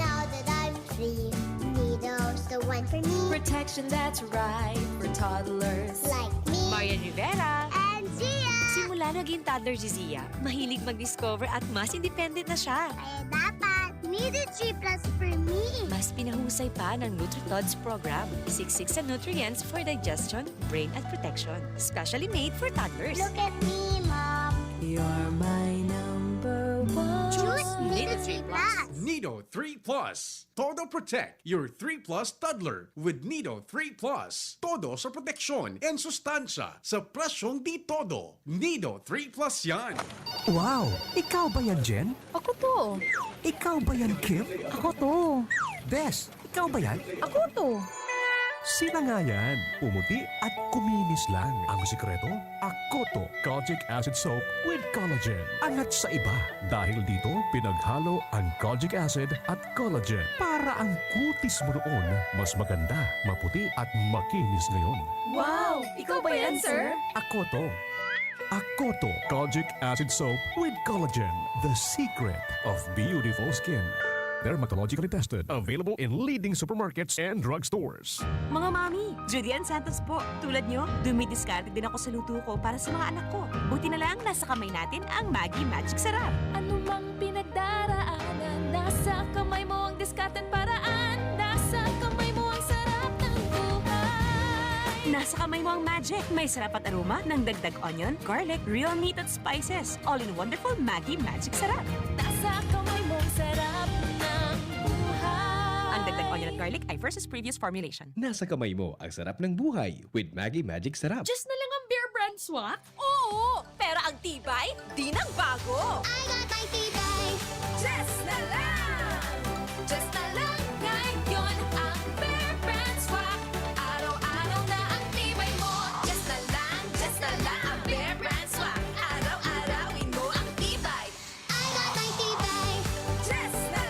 Speaker 8: Now that I'm free, Nido's the one for me.
Speaker 9: Protection that's right for toddlers.
Speaker 8: Like me
Speaker 9: Marian Rivera.
Speaker 8: and Zia.
Speaker 9: Simula naging toddler si Zia, mahilig mag-discover at mas independent na siya.
Speaker 8: Kaya dapat needed 3 plus for me.
Speaker 9: Mas pinahusay pa ng NutriTods program. Siksik sa nutrients for digestion, brain at protection. Specially made for toddlers.
Speaker 8: Look at me, Mom.
Speaker 9: You're my number one.
Speaker 8: Choose needed 3 plus.
Speaker 1: Nido 3 Plus. Todo protect your 3 Plus toddler with Nido 3 Plus. Todo sa proteksyon and sustansya sa presyong di todo. Nido 3 Plus yan.
Speaker 7: Wow! Ikaw ba yan, Jen?
Speaker 10: Ako to.
Speaker 7: Ikaw ba yan, Kim?
Speaker 10: Ako to.
Speaker 7: Bes, ikaw ba yan?
Speaker 10: Ako to.
Speaker 7: Sila nga yan. Pumuti at kuminis lang. Ang sikreto, Akoto Kojic Acid Soap with Collagen. Angat sa iba. Dahil dito, pinaghalo ang Kojic Acid at Collagen para ang kutis mo noon mas maganda, maputi at makinis ngayon.
Speaker 9: Wow! Ikaw ba yan, sir?
Speaker 7: Akoto. Akoto Kojic Acid Soap with Collagen. The secret of beautiful skin. Dermatologically tested. Available in leading supermarkets and drugstores.
Speaker 11: Mga mami, Judy Ann Santos po. Tulad nyo, dumidiskarte din ako sa luto ko para sa mga anak ko. Buti na lang nasa kamay natin ang Maggi Magic Sarap.
Speaker 9: Ano mang pinagdaraanan, nasa kamay mo ang diskarte't paraan. Nasa kamay mo ang sarap ng buhay.
Speaker 11: Nasa kamay mo ang magic. May sarap at aroma ng dagdag onion, garlic, real meat at spices. All in wonderful Maggi Magic Sarap.
Speaker 9: Nasa kamay mo ang sarap ng buhay.
Speaker 11: Ang dagdag onion at garlic ay versus previous formulation.
Speaker 12: Nasa kamay mo ang sarap ng buhay with Maggi Magic Sarap.
Speaker 9: Just na lang ang Bear Brand swak? Oo! Pero ang tibay, di nang bago!
Speaker 8: I got my tibay.
Speaker 9: Just na lang! Just na lang ngayon ang Bear Brand swak. Araw-araw na ang tibay mo. Just na lang ang Bear Brand swak. Araw-arawin mo ang tibay.
Speaker 8: I got my tibay.
Speaker 9: Just na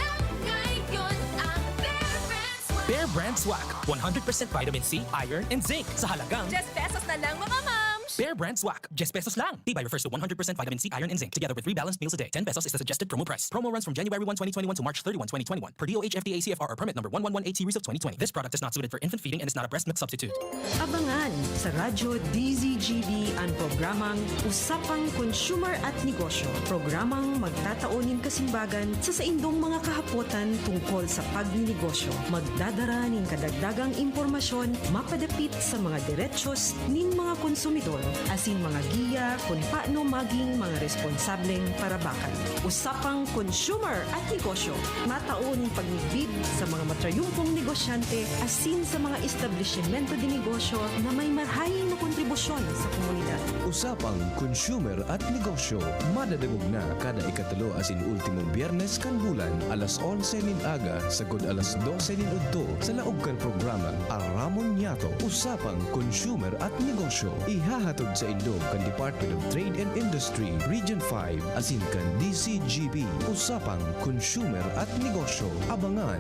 Speaker 9: lang ngayon ang Bear Brand swak.
Speaker 13: Bear Brand Swak. 100% vitamin C, iron, and zinc sa halagang
Speaker 9: Just pesos na lang mga moms!
Speaker 13: Bear Brand Swak. Just pesos lang. Tibay refers to 100% vitamin C, iron, and zinc together with 3 balanced meals a day. 10 pesos is the suggested promo price. Promo runs from January 1, 2021 to March 31, 2021 per DOH FDA CFR or permit number 1118 series of 2020. This product is not suited for infant feeding and is not a breast milk substitute.
Speaker 14: Abangan sa Radyo DZGB ang programang Usapang Consumer at Negosyo. Programang magtataunin kasimbagan sa saindong mga kahapotan tungkol sa pagninegosyo. Magdadara ning kadagdagang impormasyon mapadapit sa mga diretsyon ning mga konsumidor asin mga giya kung paano maging mga responsableng parabakan. Usapang Consumer at Negosyo. Mataon pagnibid sa mga matrayumpong negosyante asin sa mga establishmento de negosyo na may marhaying na kontribusyon sa komunidad.
Speaker 7: Usapang Consumer at Negosyo. Madadagog na kada ikatulo asin ultimong biyernes kan bulan alas 11 nin aga sagod alas 12 nin udto sa laog kan programa Aramon Yato. Usapang Consumer at Negosyo. Ihahatod sa Indo kan Department of Trade and Industry Region 5 asin kan DZGB. Usapang Consumer at Negosyo. Abangan.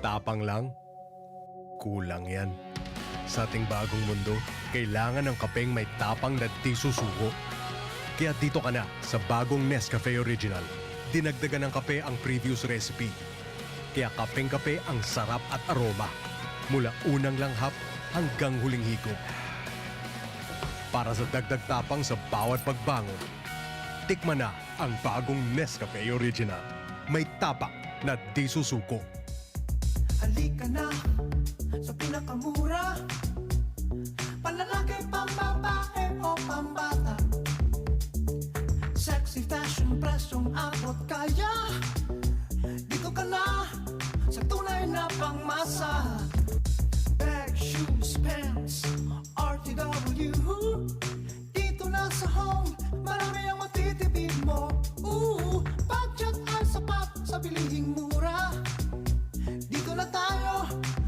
Speaker 15: Tapang lang? Kulang yan. Sa ating bagong mundo, kailangan ng kapeng may tapang na di susuko. Kaya dito ka na sa bagong Nescafe Original. Dinagdagan ng kape ang previous recipe. Kaya kapeng-kape ang sarap at aroma. Mula unang langhap hanggang huling higop. Para sa dagdag tapang sa bawat pagbangon, tikman na ang bagong Nescafe Original. May tapak na di susuko.
Speaker 16: Halika na sa pinakamura, panlalaki, pambabae o pambata. Sexy fashion, presyong abot kaya. Dito ka na sa tunay na pangmasa. Bag, shoes, pants, RTW. Dito na sa home, marami ang matitipid mo. Budget ay sapat sa bilihing mura. Dito na tayo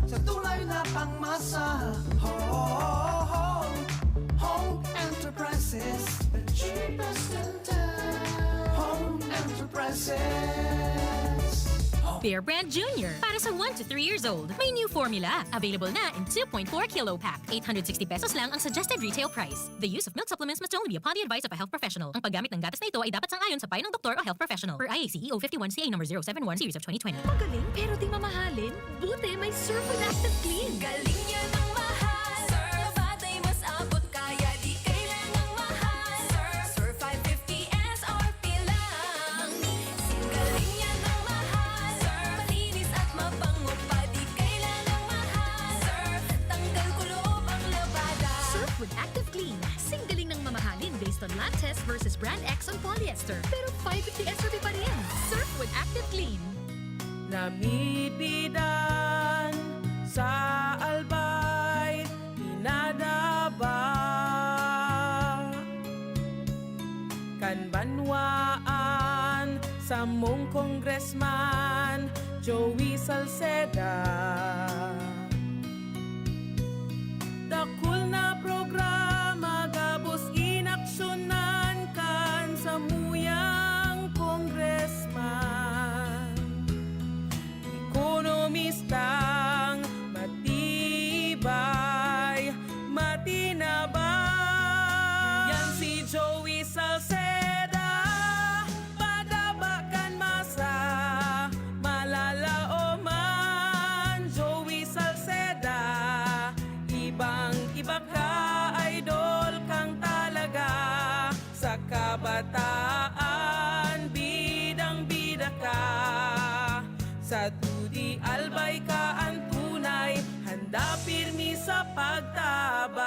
Speaker 16: sa tunay na pangmasa. Home Enterprises, the cheapest in town. Home Enterprises.
Speaker 6: Bear Brand Junior. Para sa 1 to 3 years old. May new formula. Available na in 2.4 kilo pack. 860 pesos lang ang suggested retail price. The use of milk supplements must only be upon the advice of a health professional. Ang paggamit ng gatas na ito ay dapat sang-ayon sa payo ng doktor o health professional. Per IACE 051 CA number 071 series of 2020.
Speaker 9: Magaling pero di mamahalin. Buti may Surf and Active Clean. Galing yan ang mahal. Surf at ay mas abot kaya di kailangang mahal. Surf 550 SRP lang.
Speaker 6: brand X on polyester, pero 550 SRP pa rin. Surf with Active Clean.
Speaker 10: Namibidan sa albay, inadaba kan banwaan sa mong congressman Joey Salceda. Dakul na programa gabos inaksyonan kan sa muyang congressman. Ekonomistang matibay, matinabay. Yan si Joey Salceda, padabakan masa, malala o man. Joey Salceda, ibang-iba ka, idol kang talaga. Sa kabataan, bidang-bida ka. Sa tudi albay ka ang tunay, handa pirmi sa pagtabang.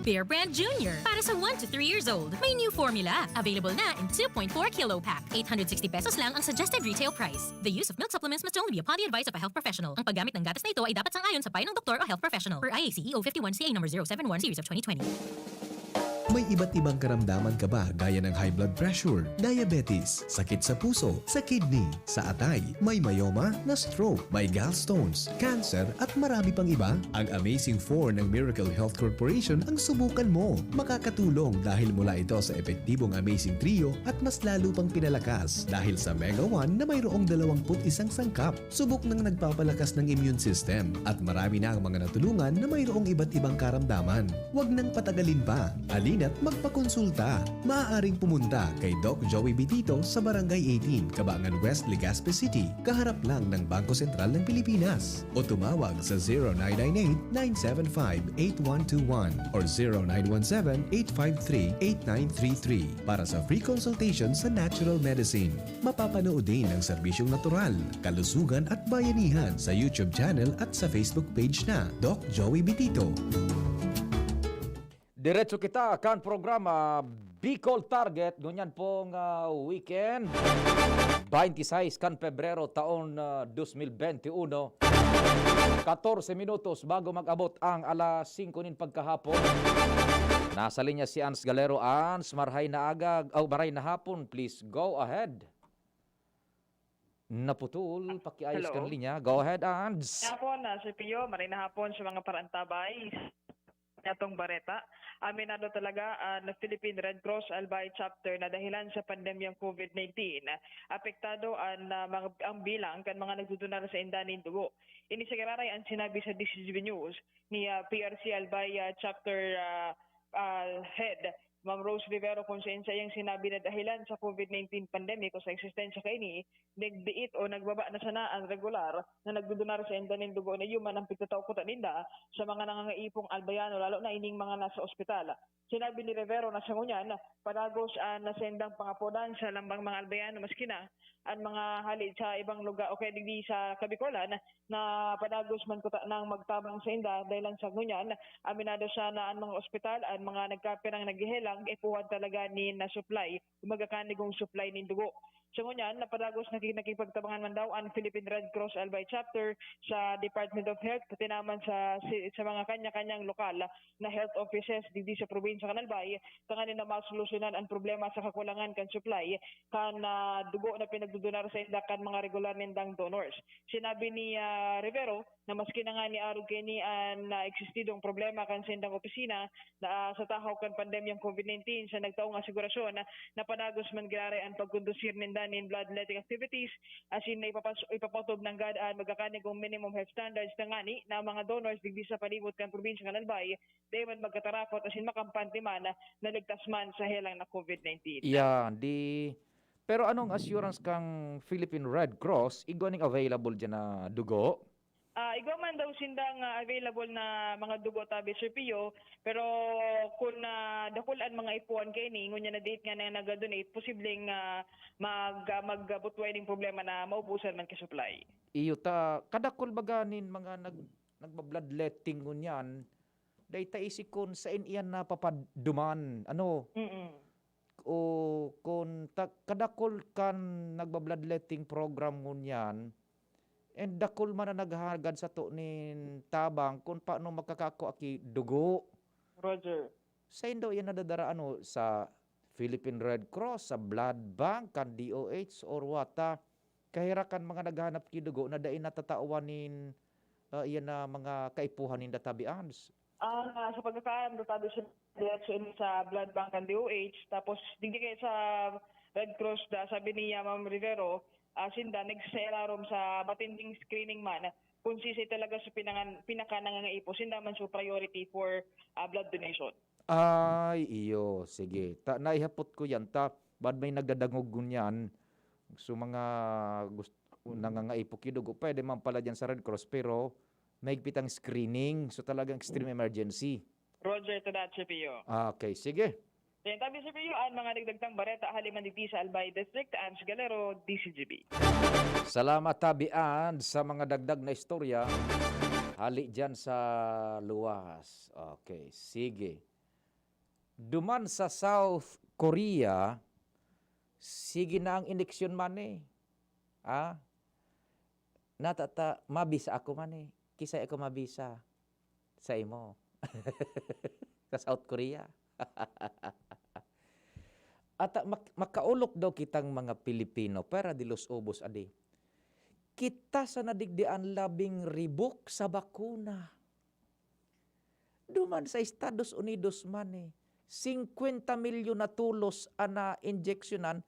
Speaker 6: Bear Brand Junior. Para sa 1 to 3 years old. May new formula. Available na in 2.4 kilo pack. 860 pesos lang ang suggested retail price. The use of milk supplements must only be upon the advice of a health professional. Ang paggamit ng gatas na ito ay dapat sangayon sa payo ng doktor o health professional. Per IACEO 51CA number 071 series of 2020.
Speaker 7: May iba't ibang karamdaman ka ba gaya ng high blood pressure, diabetes, sakit sa puso, sa kidney, sa atay, may myoma, na stroke, may gallstones, cancer at marami pang iba? Ang Amazing 4 ng Miracle Health Corporation ang subukan mo. Makakatulong dahil mula ito sa epektibong Amazing Trio at mas lalo pang pinalakas dahil sa Mega 1 na mayroong 21 sangkap. Subok ng nagpapalakas ng immune system at marami na ang mga natulungan na mayroong iba't ibang karamdaman. Huwag nang patagalin pa. At magpakonsulta. Maaaring pumunta kay Doc Joey Bitito sa Barangay 18, Cabangan West, Legazpi City, kaharap lang ng Bangko Sentral ng Pilipinas. O tumawag sa 0998-975-8121 or 0917-853-8933 para sa free consultation sa natural medicine. Mapapanood din ang serbisyong natural, kalusugan at bayanihan sa YouTube channel at sa Facebook page na Doc Joey Bitito.
Speaker 2: Diretso kita kan programa Bicol Target ngunyan pong weekend 26 kan Pebrero taon 2021. 14 minutos bago mag-abot ang alas 5 nin pagkahapon. Nasa linya si Ans Galero. Ans, marhay na agag, maray na hapon, please go ahead. Naputol, pakiayos kan linya. Go ahead, Ans.
Speaker 17: Hapon, si Pio, maray na hapon sa mga parantabay. Atong Bareta. Aminado talaga na Philippine Red Cross Albay Chapter na dahilan sa pandemyang COVID-19. Apektado ang bilang kan mga nagtutunar sa indanin dugo. Ini sa gararay ang sinabi sa DZGB News ni PRC Albay Chapter Head Ma'am Rose Rivero kung yung sinabi na dahilan sa COVID-19 pandemic o sa eksistensya kay ni, nagdiit o nagbaba na sana ang regular na nagdudunar sa indanin dugo na human ang pagtataukutan ninda sa mga nangangaipong albayano lalo na ining mga nasa ospital. Sinabi ni Rivero na sa ngunyan, padagos na sendang pangapodan sa lambang mga albayano maskina ang mga halid sa ibang lugar o kaya digdi sa Kabikolan na padagos man kuta nang magtabang sa inda dahil lang sa ngunyan, aminado siya na ang mga ospital at mga nagkapirang naghihelang ipuwan talaga ni na supply, umagakanigong supply ni dugo. So ngunyan, napadagos nakipagtabangan man daw ang Philippine Red Cross Albay Chapter sa Department of Health, pati naman sa mga kanya-kanyang lokal na health offices dito sa probinsya kan Albay, tanganin na masolusyonan ang problema sa kakulangan kan supply kan dugo na pinagdudunar sa inda kan mga regular nindang donors. Sinabi ni Rivero na maski na nga ni arog kini ang eksistidong problema kan sa indang opisina na sa tahaw kan pandemyang COVID-19 sa nagtaong asigurasyon na padagos man gilare ang pagkondusir ninda in bloodletting activities as in na ipapatob ng gadaan magkakanig kong minimum health standards na ngani na mga donors digdi sa palibot kan probinsya kan Albay di man magkatarapot as in makampanti man na ligtas man sa helang na COVID-19.
Speaker 2: Pero anong assurance kang Philippine Red Cross igwaning available dyan na dugo?
Speaker 17: Igaw man daw sindang available na mga dugo tabi Sir Pio, pero kung dakulan mga ipuan kay ni ngunya na date nga na naga-donate, posibleng magbutway ning problema na maubusan man ka supply.
Speaker 2: Iyo ta kadakol baganin mga nagbabloodletting ngunyan Dayta isikon sa iyan na papaduman. Ano? O kung kadakol kan nagbabloodletting program ngunyan, and dakol man na naghagad sa to nin tabang kung paano makakako aki dugo.
Speaker 17: Roger.
Speaker 2: Sa indo yan nadadara ano sa Philippine Red Cross, sa blood bank, kan DOH or wata. Kahirakan mga naghanap ki dugo na dain natatauanin yan na mga kaipuhan in databians.
Speaker 17: Sa pagkakaan, datado siya sa blood bank ng DOH, tapos digdi sa Red Cross da sabi ni Ma'am Rivero, sinda nagselarom sa matinding screening man, kung sisi talaga sa pinakanangangaipo, sinda man so priority for blood donation.
Speaker 2: Ay, iyo. Sige. Naihapot ko yan. Bad may nagdadangog yan. So mga gusto nangangaipo kidugo, pwede man pala dyan sa Red Cross, pero may pitang screening. So talagang extreme emergency.
Speaker 17: Roger to that, Pio.
Speaker 2: Okay, sige.
Speaker 17: Yan, tabi sa Pio, ang mga nagdagtang bareta, haliman digdi sa Albay District, Ans Galero, DZGB.
Speaker 2: Salamat tabian sa mga dagdag na istorya. Hali dyan sa luwas. Okay, sige. Duman sa South Korea, sige na ang eleksyon man eh. Mabisa ako man eh. Kisa ako mabisa sa imo. Sa South Korea. At makaulok daw kitang mga Pilipino, para di los ubos adi. Kita sa nadigdian 11,000 sa bakuna. Duman sa Estados Unidos man eh. 50 milyon na tulos ana injeksyonan,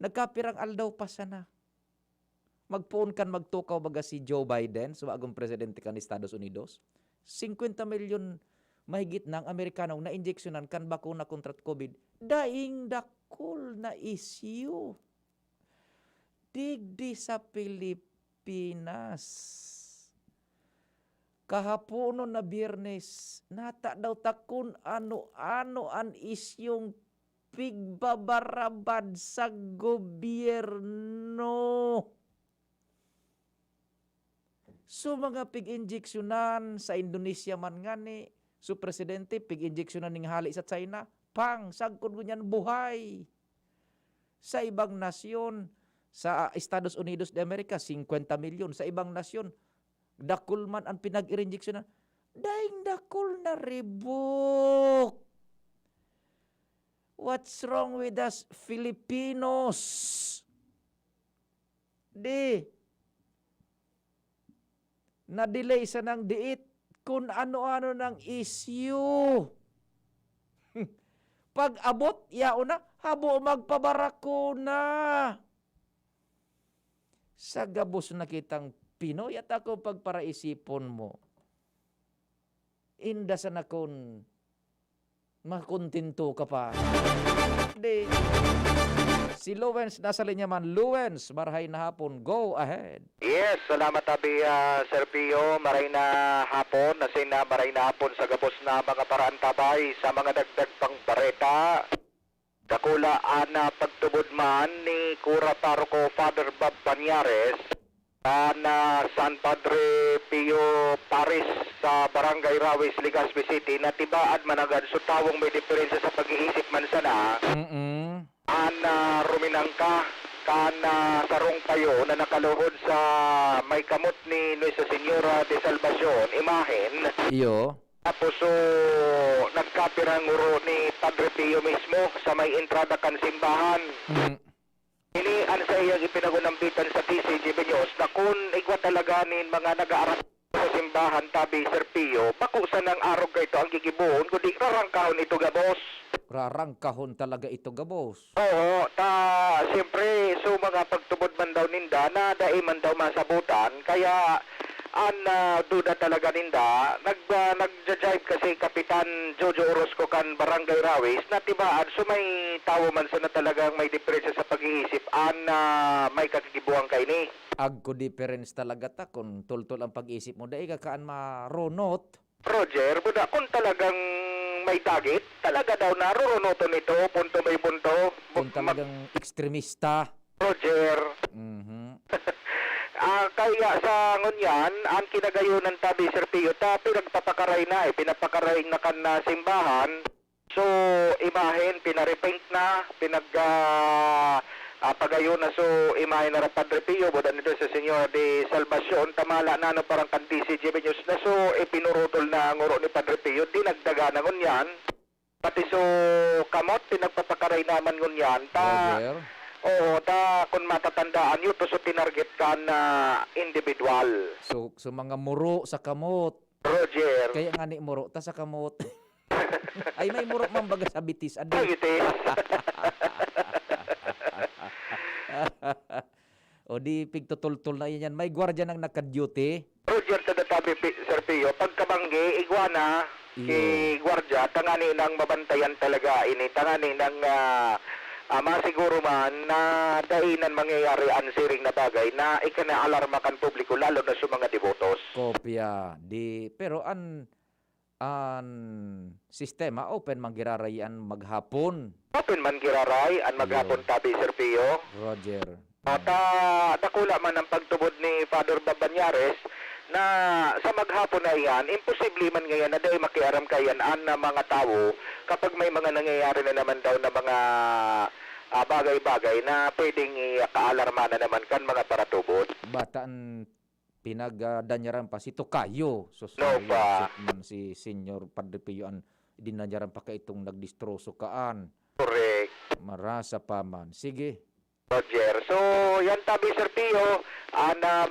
Speaker 2: nagkapirang aldaw pa sana. Magpuon kan magtukaw baga si Joe Biden, agong presidente kan Estados Unidos. 50 milyon mahigit ng Amerikano na injeksyonan kan bakuna kontra COVID. Daing dakol na issue. Digdi sa Pilipinas. Kahaponon na Biyernes, nata daw takun ano-ano an isyong pigbabarabad sa gobyerno. So mga pig-injeksyonan sa Indonesia man ngani, so presidente pig-injeksyonan ning hali sa China, sagkod ngunyan buhay. Sa ibang nasyon, sa Estados Unidos de America, 50 milyon. Sa ibang nasyon, dakol man ang pinag-injeksyonan. Daing dakol na ribok. What's wrong with us Filipinos? Na-delay sa nang diit kung ano-ano ng issue. Pag abot, yaon na, habo magpabarakuna. Sa gabos na kitang Pinoy at ako pagparaisipon mo. Inda sa nakon, makontinto ka pa. Di. Si Luwens, nasa linya man. Luwens, marahay na hapon. Go ahead.
Speaker 18: Yes, salamat tabi Sir Pio. Maray na hapon. Nasin na maray na hapon sa gabos na mga paraan tabay sa mga dagdag pang bareta. Dakula ana pagtubod man ni Cura Paroko Father Bob Banyares na San Padre Pio Paris sa Barangay Rawis, Legazpi City na tibaad managad so tawong may diferensya sa pag-iisip man sana. Ana ruminangka kana sarong payo na nakaluhod sa may kamot ni Nuestra Señora de Salvacion imahen.
Speaker 2: Iyo.
Speaker 18: Tapos so nagkapirang uro ni Padre Pio mismo sa may entrada kan simbahan. Inian sa iyang ipinagunambitan sa DZGB News na kung igwa talaga nin mga nag-aaras sa simbahan tabi Sir Pio, bakusan ng arog ito ang gigibuhon, kundi rarangkahon ito gabos.
Speaker 2: Rarangkahon talaga ito gabos.
Speaker 18: Oo, siyempre, so mga pagtubod man daw ninda, na dai man daw masabutan, kaya duda talaga ninda, nagja-jive kasi Kapitan Jojo Orozco kan Barangay Rawis, na tibaan, so may tawo man sana talagang may diferensya sa pag-iisip, may kakikibuang kay ni.
Speaker 2: Agko difference talaga ta, kung tultol ang pag-iisip mo, dahil kakaan marunot.
Speaker 18: Roger, buda, kung talagang may dagit, talaga daw narurunoto nito, punto may punto.
Speaker 2: Kung talagang ekstremista.
Speaker 18: Roger. Kaya sa ngunyan, ang kinagayunan tabi Sir Pio, pinagpapakaray na pinapakaray na kan na simbahan. So, imahin, pinarepaint na, pagayon na so imahin na Padre Pio, budan nito sa Senyor de Salvacion, tamala na parang kan DZGB News na so, pinurutol na nguro ni Padre Pio, dinagdaga na ngunyan. Pati so, kamot, pinagpapakaray naman ngunyan, Oo, kung matatandaan yun, to so tinarget ka na individual.
Speaker 2: So mga muro sa kamot.
Speaker 18: Roger.
Speaker 2: Kaya nga ni muro ta sa kamot. Ay, may muro man baga sa bitis. Adi.
Speaker 18: Bitis.
Speaker 2: O di pigtutultul na yan. May gwardiya nang naka-duty.
Speaker 18: Roger, tadatabi, Sir Pio. Pagkabanggi, iguana, gwardiya, tangani nang mabantayan talaga ini. Tangani nang... masiguro man na dainan mangyayari ang siring na bagay na ikinaalarma kan publiko lalo na sa mga devotos.
Speaker 2: Kopya. Pero ang sistema open man giraray an maghapon.
Speaker 18: Open man giraray an maghapon tabi Sir Pio.
Speaker 2: Roger.
Speaker 18: Nakula man ang pagtubod ni Father Babanyares na sa maghapon na yan, imposible man ngayon na dahil makiaram kayan na mga tao kapag may mga nangyayari na naman daw na mga bagay-bagay na pwedeng kaalarma na naman kan mga paratubod.
Speaker 2: Bataan pinagdanyaran pa si Tokayo. So, si Senyor Padre Pio an dinanyaran pa ka itong nagdistroso kaan.
Speaker 18: Correct.
Speaker 2: Marasa pa man. Sige.
Speaker 18: Roger. So, yan tabi Sir Pio, mga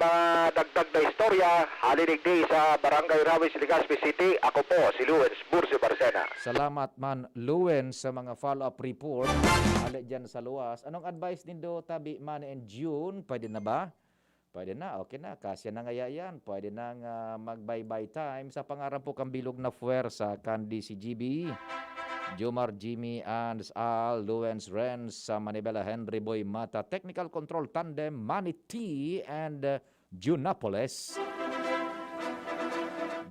Speaker 18: dagdag na istorya, holiday day sa Barangay Rawis, Legazpi City. Ako po, si Luens Burcio Barcena.
Speaker 2: Salamat man, Luens, sa mga follow-up report. Hali dyan sa luwas. Anong advice nindo tabi man in June? Pwede na ba? Pwede na, okay na. Kasya na nga yan. Pwede na mag-bye-bye time sa pangarap po kang bilog na fuwersa kan DZGB. Jomar, Jimmy, and Al, Luens, Renz, sa Manibela, Henry Boy Mata, Technical Control Tandem, Manny T, and Junapoles.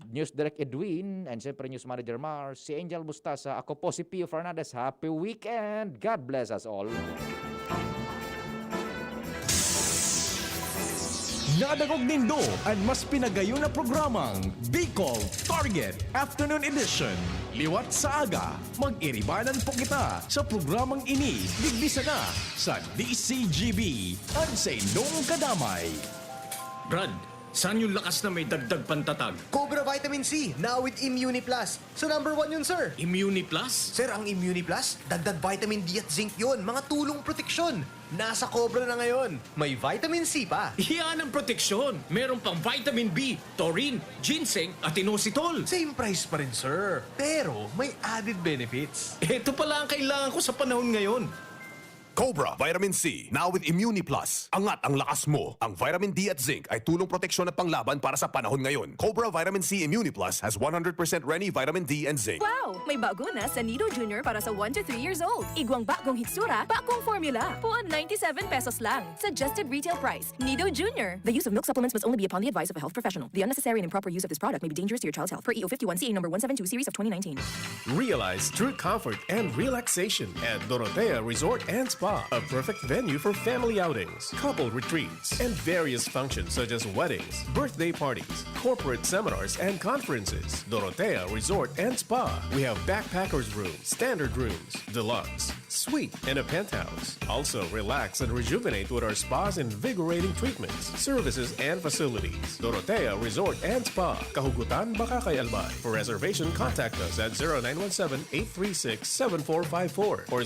Speaker 2: News Direct Edwin, and siyempre News Manager Mars, si Angel Bustasa, ako po si Pio Fernandez. Happy weekend! God bless us all.
Speaker 1: Nadagog nindo ang mas pinagayon na programang Bicol Target Afternoon Edition. Liwat sa aga, mag-iribanan po kita sa programang ini. Bigbisa na sa DZGB at sa inyong kadamay.
Speaker 19: Brad, saan yung lakas na may dagdag pantatag?
Speaker 20: Cobra Vitamin C, now with Immuni Plus. So number 1 yun, sir.
Speaker 19: Immuni Plus?
Speaker 20: Sir, ang Immuni Plus, dagdag vitamin D at zinc yun. Mga tulong proteksyon. Nasa Cobra na ngayon. May vitamin C pa.
Speaker 19: Yan ang proteksyon. Meron pang vitamin B, taurine, ginseng at inositol.
Speaker 20: Same price pa rin, sir. Pero may added benefits.
Speaker 19: Ito pala ang kailangan ko sa panahon ngayon.
Speaker 21: Cobra Vitamin C, now with Immuni Plus. Angat ang lakas mo. Ang vitamin D at zinc ay tulong proteksyon at panglaban para sa panahon ngayon. Cobra Vitamin C Immuni Plus has 100% Reni vitamin D and zinc.
Speaker 22: Wow! May bago na sa Nido Junior para sa 1 to 3 years old. Igwang bagong hitsura, bakong formula. Puan 97 pesos lang. Suggested retail price. Nido Junior. The use of milk supplements must only be upon the advice of a health professional. The unnecessary and improper use of this product may be dangerous to your child's health. Per EO 51CA number 172 series of 2019.
Speaker 23: Realize true comfort and relaxation at Dorotea Resort and Spa. A perfect venue for family outings, couple retreats, and various functions such as weddings, birthday parties, corporate seminars, and conferences. Dorotea Resort and Spa. We have backpackers rooms, standard rooms, deluxe, suite, and a penthouse. Also, relax and rejuvenate with our spa's invigorating treatments, services, and facilities. Dorotea Resort and Spa. Kahugutan, Bakakay, Albay. For reservation, contact us at 0917-836-7454 or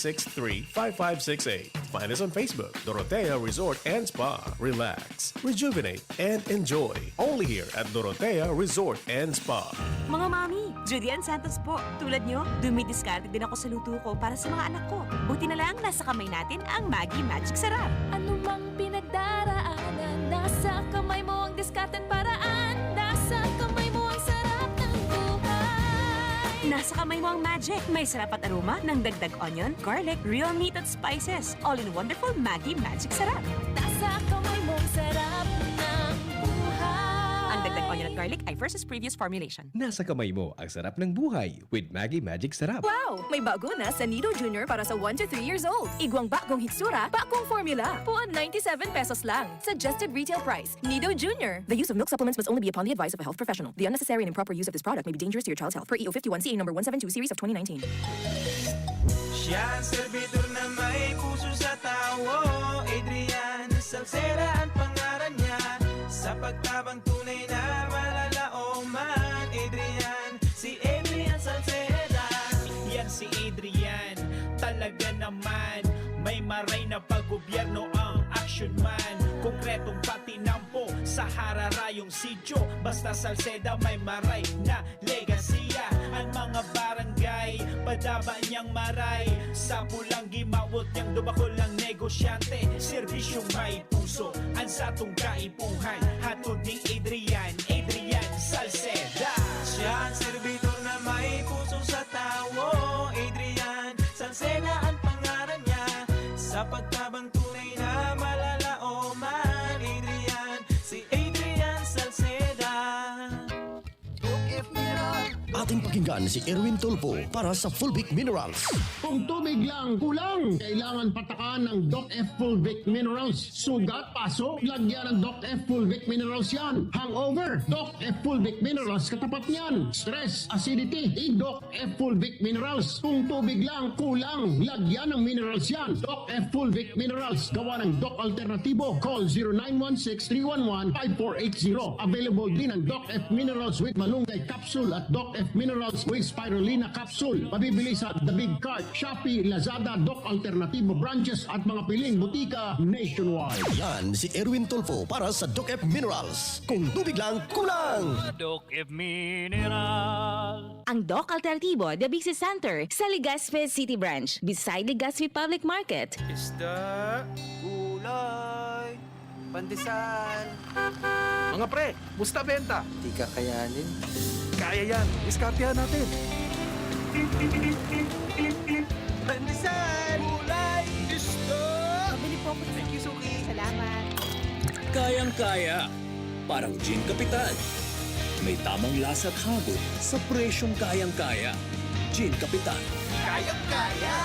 Speaker 23: 0998-863-5568. Find us on Facebook, Dorotea Resort and Spa. Relax, rejuvenate, and enjoy. Only here at Dorotea Resort and Spa.
Speaker 11: Mga mami, Julian Santos po. Tulad nyo, dumidiskarte din ako sa luto ko para sa mga anak ko. Buti na lang nasa kamay natin ang Maggi Magic Sarap.
Speaker 9: Ano mang pinagdaraanan, nasa kamay mo ang diskarten paraan. Nasa kamay mo ang sarap ng buhay.
Speaker 11: Nasa kamay mo ang magic. May sarap at aroma ng dagdag onion, garlic, real meat at spices. All in wonderful Maggi Magic Sarap.
Speaker 9: Nasa kamay mo ang sarap ng buhay.
Speaker 11: Ang dagdag onion at garlic garlic ay versus previous formulation.
Speaker 12: Nasa kamay mo ang sarap ng buhay with Maggie Magic Sarap.
Speaker 22: Wow! May bago na sa Nido Junior para sa 1 to 3 years old. Igwang bagong hitsura, bagong formula. Puan 97 pesos lang. Suggested retail price. Nido Junior. The use of milk supplements must only be upon the advice of a health professional. The unnecessary and improper use of this product may be dangerous to your child's health. Per EO 51CA number 172 series of 2019.
Speaker 10: Siya ang servidor na may puso sa tao. Adrian Salceda ang pangalan niya. Sa pagtabang tunay na malalaoman. Adrian, si Adrian Salceda.
Speaker 3: Yan si Adrian, talaga naman. May maray na pag-gobyerno ang action man. Konkretong patinampo sa hararayong sityo. Basta Salceda may maray na legasiya. Ang mga barangay, padaba niyang maray. Sa pulang gimawot niyang dubakol ang negosyante. Serbisyong may puso, ang satong kaipuhan. Hatod ni Adrian, Adrian Salceda.
Speaker 10: Siya ang servidor na may puso sa tao. Adrian Salceda ang pangalan niya. Sa pagtabang tunay na malalaoman. Adrian, si Adrian Salceda.
Speaker 4: Ating pakinggan si Erwin Tulfo para sa Fulvic Minerals.
Speaker 5: Kung tubig lang kulang, kailangan patakan ng Doc F Fulvic Minerals. Sugat, paso, lagyan ng Doc F Fulvic Minerals yan. Hangover, Doc F Fulvic Minerals katapat niyan. Stress, acidity, Doc F Fulvic Minerals. Kung tubig lang kulang, lagyan ng minerals yan. Doc F Fulvic Minerals, gawa ng Doc Alternatibo. Call 0916-311-5480. Available din ang Doc F Minerals with Malunggay Capsule at Doc F Minerals with Spirulina Capsule. Mabibili sa The Big Cart, Shopee, Lazada, Doc Alternativo branches at mga piling butika nationwide.
Speaker 4: Yan si Erwin Tulfo para sa Doc F Minerals. Kung tubig lang kulang.
Speaker 3: Doc F Mineral.
Speaker 24: Ang Doc Alternativo, The Business Center sa Legazpi City Branch, beside Legazpi Public Market.
Speaker 10: Isda, gulay, pandesal.
Speaker 25: Mga pre, musta benta?
Speaker 10: Di ka kayanin.
Speaker 25: Kaya yan, iskartihan natin.
Speaker 10: Pandesal, gulay, isda.
Speaker 11: Pabili po ako.
Speaker 10: Thank you, Suki.
Speaker 11: Salamat.
Speaker 26: Kayang-kaya. Parang Gin Kapitan. May tamang lasa at hagod sa presyong kayang-kaya. Gin Kapitan.
Speaker 10: Kayang-kaya.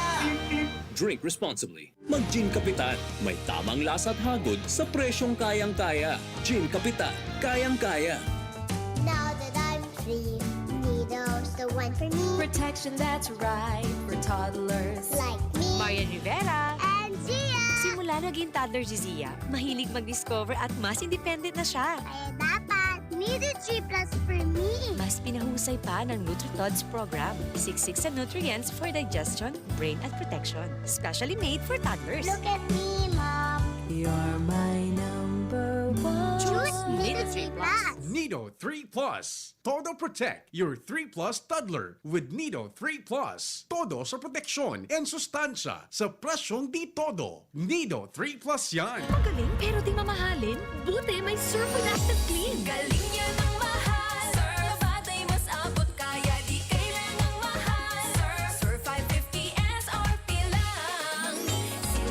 Speaker 26: Drink responsibly. Mag-Gin Kapitan. May tamang lasa at hagod sa presyong kayang-kaya. Gin Kapitan. Kayang-kaya.
Speaker 8: Now that I'm free, Nido's the one for me.
Speaker 22: Protection that's right for toddlers.
Speaker 8: Like me.
Speaker 11: Marian Rivera.
Speaker 8: And Zia.
Speaker 11: Simula naging toddler si Zia, mahilig mag-discover at mas independent na siya.
Speaker 8: Kaya dapat, Nido 3 Plus for me.
Speaker 11: Mas pinahusay pa ng NutriTods program. Siksik sa nutrients for digestion, brain at protection. Specially made for toddlers.
Speaker 8: Look at me, Mom.
Speaker 22: You're my number one.
Speaker 8: Choose Nido 3 Plus.
Speaker 1: Nido 3 Plus. Todo protect your 3 Plus toddler with Nido 3 Plus. Todo sa proteksyon and sustansya sa presyong di todo. Nido 3 Plus yan.
Speaker 22: Magaling pero di mamahalin. Buti may Surf with Active Clean.
Speaker 9: Galing niya ng mahal. Surf at ay mas abot kaya di kailangang mahal. Surf 550 SRP lang.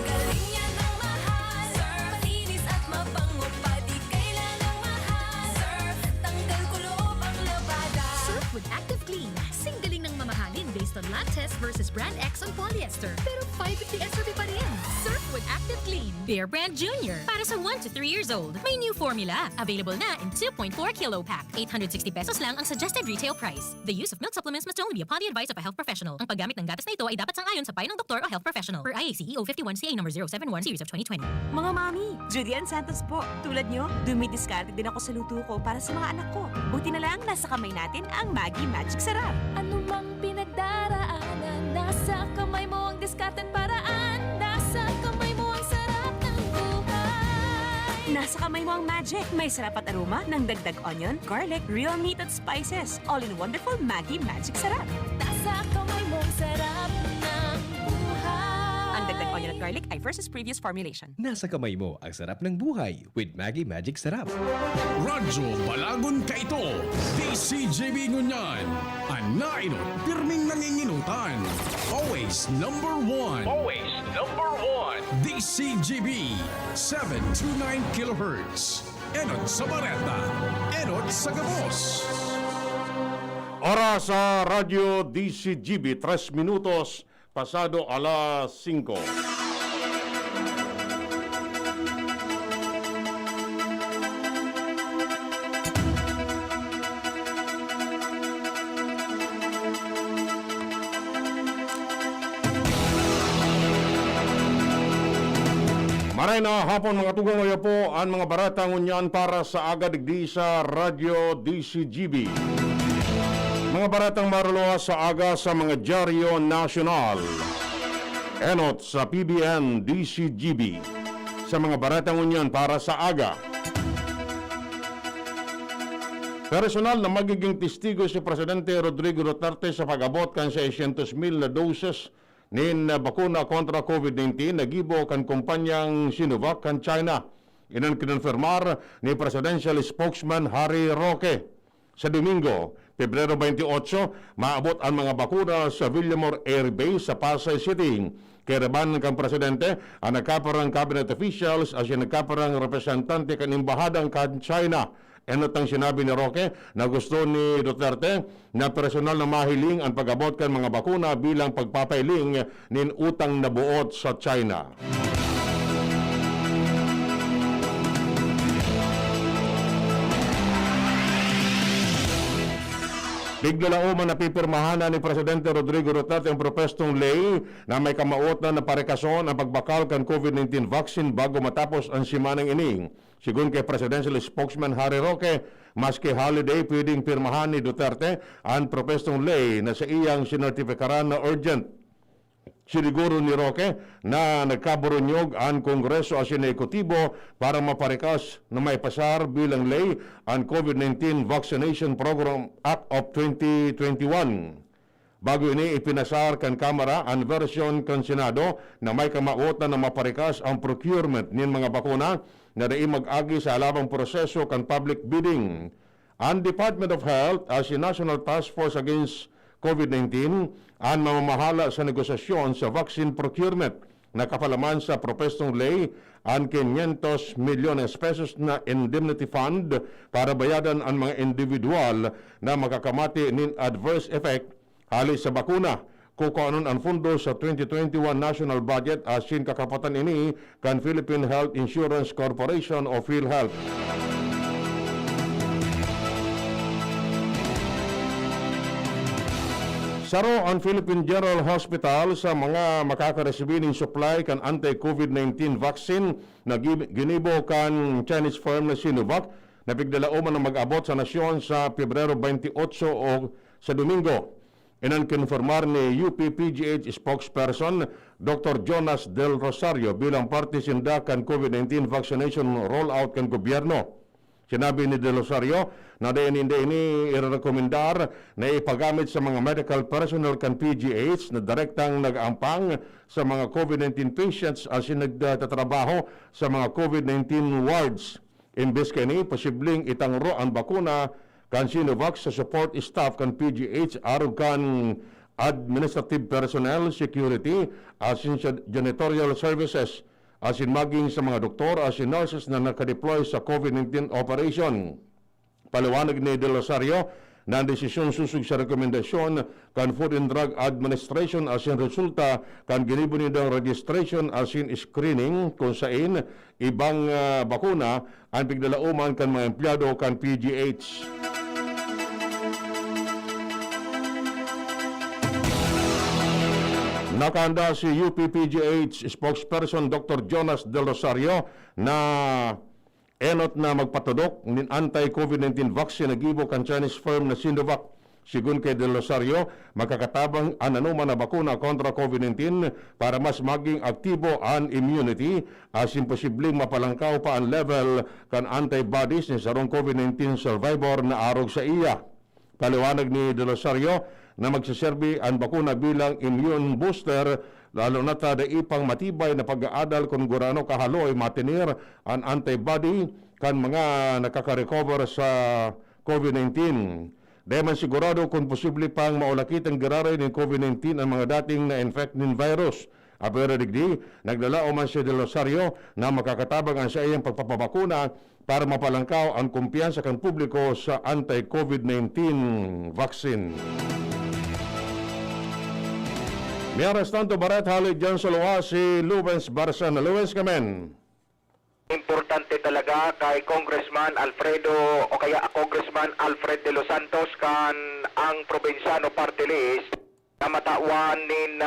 Speaker 9: Galing niya ng mahal. Surf malinis at mabango pa di kailangang mahal. Surf tanggal kulob ang labada.
Speaker 6: Surf with Active Clean. Singgaling ng mamahalin based on lab test versus brand X on polyester. Pero 550 SRP pa rin. Surf with Active Clean. Bear Brand Junior. Para sa 1 to 3 years old. May new formula. Available na in 2.4 kilo pack. 860 pesos lang ang suggested retail price. The use of milk supplements must only be upon the advice of a health professional. Ang paggamit ng gatas na ito ay dapat sang-ayon sa payo ng doktor o health professional. Per IACEO 51CA number 071 series of 2020.
Speaker 11: Mga mami, Julian Santos po. Tulad nyo, dumidiskarte din ako sa luto ko para sa mga anak ko. Buti na lang nasa kamay natin ang Maggie Magic Sarap.
Speaker 22: Ano mang pinagdaraanan, nasa kamay mo ang diskarten paraan. Nasa kamay mo ang sarap ng buhay.
Speaker 11: Nasa kamay mo ang magic. May sarap at aroma ng dagdag onion, garlic, real meat at spices. All in wonderful Maggie Magic Sarap.
Speaker 22: Nasa kamay mo ang sarap ng buhay.
Speaker 11: Ang dagdag onion at garlic ay versus previous formulation.
Speaker 12: Nasa kamay mo ang sarap ng buhay with Maggie Magic Sarap.
Speaker 1: Radyo Balagon ka ito. DZGB ngunyan. Anainot, pirming nanginginutan. Always number one.
Speaker 19: Always number one.
Speaker 1: DZGB 729 kHz. Enot sa Bareta, Enot sa Gabos.
Speaker 7: Oras sa Radyo DZGB, 3 minutos pasado alas 5. Maray na hapon mga tugang ngayon po ang mga baratang unyan para sa agadigdi sa Radyo DZGB. Mga baratang maruluha sa aga sa mga dyaryo nasyonal. Enot sa PBN DZGB. Sa mga baratang unyan para sa aga. Personal na magiging testigo si Presidente Rodrigo Duterte sa pag-abot kan 600,000 na doses nin bakuna kontra COVID-19 nagibo kan kumpanyang Sinovac kan China. Inan kinonfirmar ni Presidential Spokesman Harry Roque. Sa Domingo, Pebrero 28, maabot ang mga bakuna sa Villamor Air Base sa Pasay City. Kiraban kang Presidente ang nagkaparang cabinet officials as yung nagkaparang representante kan imbahadang kan China. Enotang sinabi ni Roque na gusto ni Duterte na personal na mahiling ang pag-abot kan mga bakuna bilang pagpapailing nin utang na buot sa China. Bigla uman na pipirmahan ni Presidente Rodrigo Duterte ang propestong ley na may kamauotan na parekason ang pagbakal kan COVID-19 vaccine bago matapos ang simanang ining. Sigun kay Presidential Spokesman Harry Roque, maski holiday pwedeng pirmahan ni Duterte ang propestong ley na sa iyang sinertifikaran na urgent. Siniguro ni Roque na nagkaburunyog ang Kongreso as inekutibo para maparekas na may pasar bilang ley ang COVID-19 Vaccination Program Act of 2021. Bago ini ipinasar kan Kamara ang version kan Senado na may kamauotan na maparekas ang procurement ng mga bakuna na dai mag-agi sa alabang proseso kan public bidding. Ang Department of Health as a National Task Force Against COVID-19 ang mamamahala sa negosasyon sa vaccine procurement na kapalaman sa propestong ley ang 500 milyones pesos na indemnity fund para bayadan ang mga individual na makakamati nin adverse effect halis sa bakuna. Kukuanon ang fundo sa 2021 national budget asin kakapatan ini kan Philippine Health Insurance Corporation o PhilHealth. Saro ang Philippine General Hospital sa mga makakaresibin ng supply kan anti-COVID-19 vaccine na ginibo kan Chinese firm na Sinovac na bigdalauman na mag-abot sa nasyon sa Pebrero 28 o sa Domingo. Inan kinformar ni UPPGH spokesperson Dr. Jonas Del Rosario bilang parte sinda kan COVID-19 vaccination rollout kan gobyerno. Sinabi ni Del Rosario na hindi ini irekomendar na ipagamit sa mga medical personnel kan PGH na direktang nag-ampang sa mga COVID-19 patients as nagtatrabaho sa mga COVID-19 wards. Imbes kini, posibleng itangro ang bakuna kan Sinovac sa support staff kan PGH arog kan administrative personnel, security, as in janitorial services, asin maging sa mga doktor, asin nurses na nakadeploy sa COVID-19 operation. Paliwanag ni Del Rosario na ang desisyon susug sa rekomendasyon kan Food and Drug Administration asin resulta kan ginibo nitong registration asin screening kung sain ibang bakuna ang pigdalauman kan mga empleyado kan PGH. Nakahanda si UPPGH spokesperson Dr. Jonas Del Rosario na enot na magpatudok ng anti-COVID-19 vaccine na gibo kan Chinese firm na Sinovac. Sigun kay Del Rosario, magkakatabang ang anuman na bakuna kontra COVID-19 para mas maging aktibo ang immunity as imposibleng mapalangkaw pa ang level kan antibodies ni sarong COVID-19 survivor na arog sa iya. Paliwanag ni Del Rosario na magsaserbi ang bakuna bilang immune booster lalo na tada ipang matibay na pag-aadal kung gurano kahaloy matinir ang antibody kan mga nakaka-recover sa COVID-19. Dahil man sigurado kung posible pang maulakit ang giraray ng COVID-19 ang mga dating na-infect ng virus Apero digdi, naglalao man si Del Rosario na makakatabang ang sa iyang pagpapabakuna para mapalangkaw ang kumpiyansa kan publiko sa anti-COVID-19 vaccine. Miyaras tanto barat halit dyan sa luwa si Lubens Barsan. Lubens kamen.
Speaker 13: Importante talaga kay Congressman Alfredo o kaya Congressman Alfred de los Santos kan ang probinsyano party list na matawan nin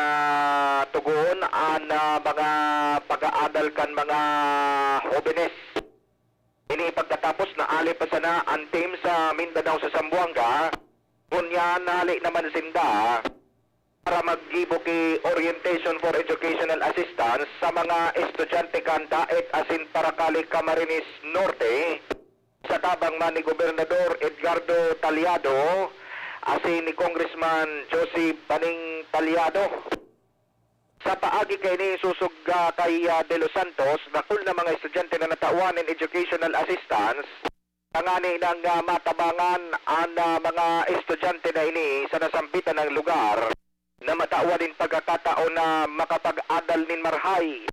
Speaker 13: tugon ang mga pag-aadal kan mga jóvenes. Ini pagkatapos na ali pa sana ang team sa Mindanao sa Zamboanga, ngunyan nali naman sinda para mag-gibo ki orientation for educational assistance sa mga estudyante kan Daet asin Paracali Camarines Norte sa tabang man ni Gobernador Edgardo Taliado asin ni Congressman Joseph Baning Taliado. Sa paagi kay ni susug kay De Los Santos, nakul na mga estudyante na natawan in educational assistance, tangani ng matabangan ang mga estudyante na ini sa nasampitan ng lugar na matawa din pagkakataon na makapag-adal nin marhay.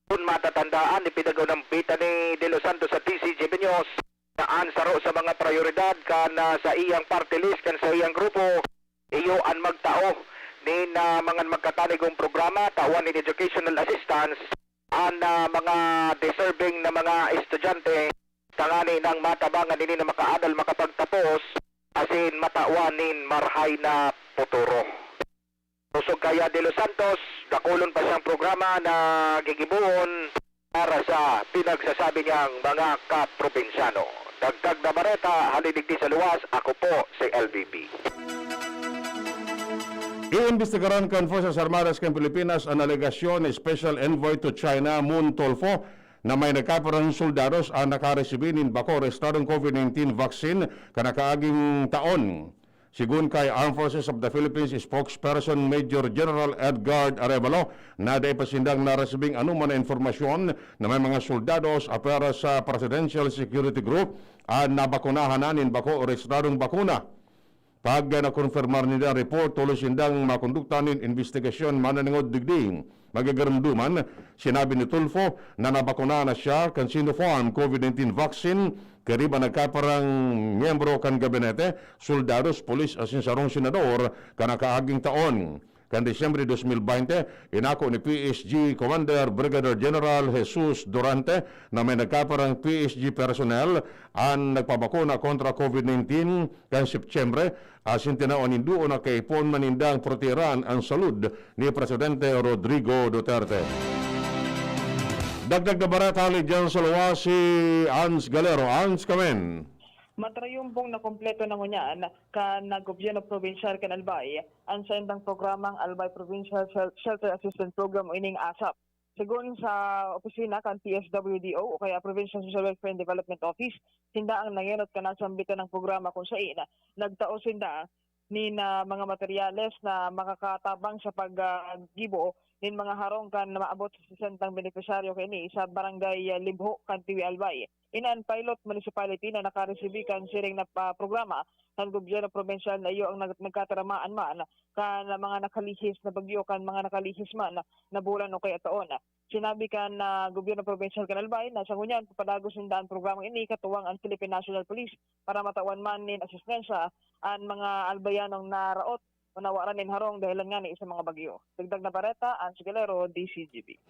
Speaker 13: Kung matatandaan, ipinagaw ng bita ni De Los Santos sa DZGB News na ansaro sa mga prioridad kan sa iyang party list, kan sa iyang grupo, iyo ang magtao ni mga magkatanigong programa, tawan in educational assistance, ang mga deserving na mga estudyante, tangani ng matabangan nini na makaadal, makapagtapos, asin matawan nin marhay na futuro. Usog kaya De Los Santos, dakulon pa siyang programa na gigibuon para sa pinagsasabi niyang mga kaprobinsyano. Dagdag na bareta, halidigdi sa luwas, ako po si LVP.
Speaker 7: Iimbestigaran kan Forces Armadas kan Pilipinas ang alegasyon ni Special Envoy to China Moon Tolfo na may nagkaparang soldados ang nakaresibin in Bicol restadong COVID-19 vaccine kanakaaging taon. Sigun kay Armed Forces of the Philippines spokesperson Major General Edgar Arevalo na day pasindang naresibing anuman na informasyon na may mga soldados apera sa Presidential Security Group ang nabakunahan nanin bako o restadong bakuna. Pag nakonfirmar nila report, tuloy sindang makonduktanin investigasyon mananingod digding. Magagaramduman, sinabi ni Tulfo na nabakuna na siya kan Sinopharm COVID-19 vaccine, kariba nagkaparang miyembro kan gabinete, soldados, polis, asin sarong senador, kanakaaging taon. Kan Disyembre 2020, inako ni PSG Commander Brigadier General Jesus Durante na may nagkaparang PSG personnel ang nagpabakuna kontra COVID-19 kan Septembre asin tinaon induo na kay pon manindang proteran ang salud ni Presidente Rodrigo Duterte. Dagdag na baratali dyan sa luwa si Ans Galero. Ans, kamen.
Speaker 14: Matrayumpong na kompleto na ngunyan ka na gobyerno provincial kan Albay ang sendang programang Albay Provincial Shelter Assistance Program o ining ASAP. Sigun sa opisina kan PSWDO o kaya Provincial Social Welfare and Development Office, sinda ang nangyayot ka na sambitan ng programa kung saan nagtao sinda ni na mga materyales na makakatabang sa paggibo nin mga harong kan na maabot sa 60 benepisyaryo kini sa barangay Libho kan Tiwi Albay. Inan pilot municipality na nakaresibir kan siring na programa ng gobyerno provincial na iyo ang nagkataramaan man kan mga nakalihis na bagyo kan mga nakalihis man na bulan o kaya taon. Sinabi kan gobyerno provincial kan Albay na sa ngunyan papadagos nindaan programang ini katuwang ang Philippine National Police para matawan man nin asistensya ang mga albayanong naraot o nawaran nin harong dahilan nga ni sa mga bagyo. Dagdag na bareta, ang Sigalero, DZGB.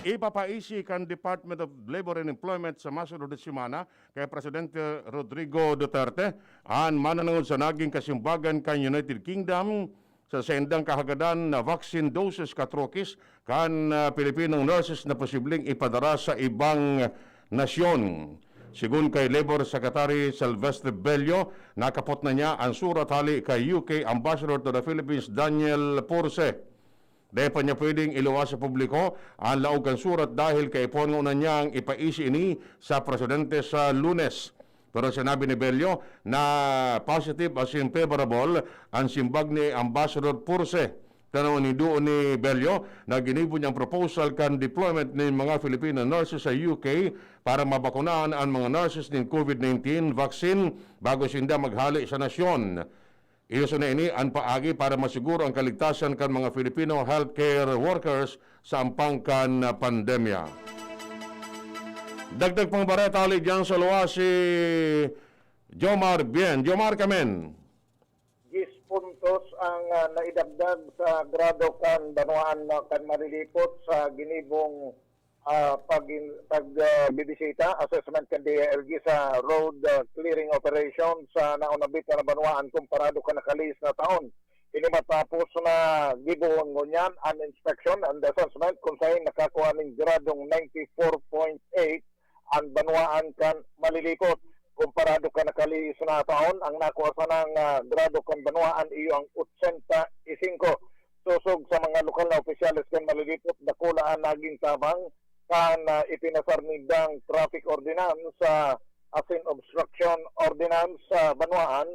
Speaker 7: Ipapaisi kan Department of Labor and Employment sa masunod na semana kay Presidente Rodrigo Duterte ang mananangod sa naging kasimbagan kan United Kingdom sa sendang kahagadan na vaccine doses katrokis kan Pilipinong nurses na posibleng ipadara sa ibang nasyon. Sigun kay Labor Secretary Sylvester Bello, nakapot na niya ang surat hali kay UK Ambassador to the Philippines Daniel Porce. Dahil pa niya pwedeng iluwas sa publiko ang laog ang surat dahil kay pono na niyang ipaisi ini sa presidente sa Lunes. Pero sinabi ni Bello na positive as in favorable ang simbag ni Ambassador Porce. Tanaw ni doon ni Bello na ginibo niyang proposal kan deployment ng mga Filipino nurses sa UK para mabakunahan ang mga nurses ng COVID-19 vaccine bago sinda maghali sa nasyon. Iyon na ini ang paagi para masiguro ang kaligtasan kan mga Filipino healthcare workers sa ampangkan na pandemya. Dagdag pang bareta ulit dyan sa luwa si Jomar Bien. Jomar Kamen.
Speaker 2: 10 puntos ang naidagdag sa grado kan Banuan kan marilipot sa ginibong pagbibisita, assessment kan DLG sa road clearing operation sa naunabit na Banuan kumparado kan nakalis na taon. Ini matapos na gibuhon ngunyan an inspection and assessment kung saan nakakuha ng gradong 94.8 ang Banuan kan malilipot. Kumparado kan nakalis na taon, ang nakuha sa ng grado kan Banuan iyo ang 85. Susog sa mga lokal na opisyalis kan malilipot, dakulaan naging tabang kan ipinasarnidang traffic ordinance sa asin obstruction ordinance sa Banuan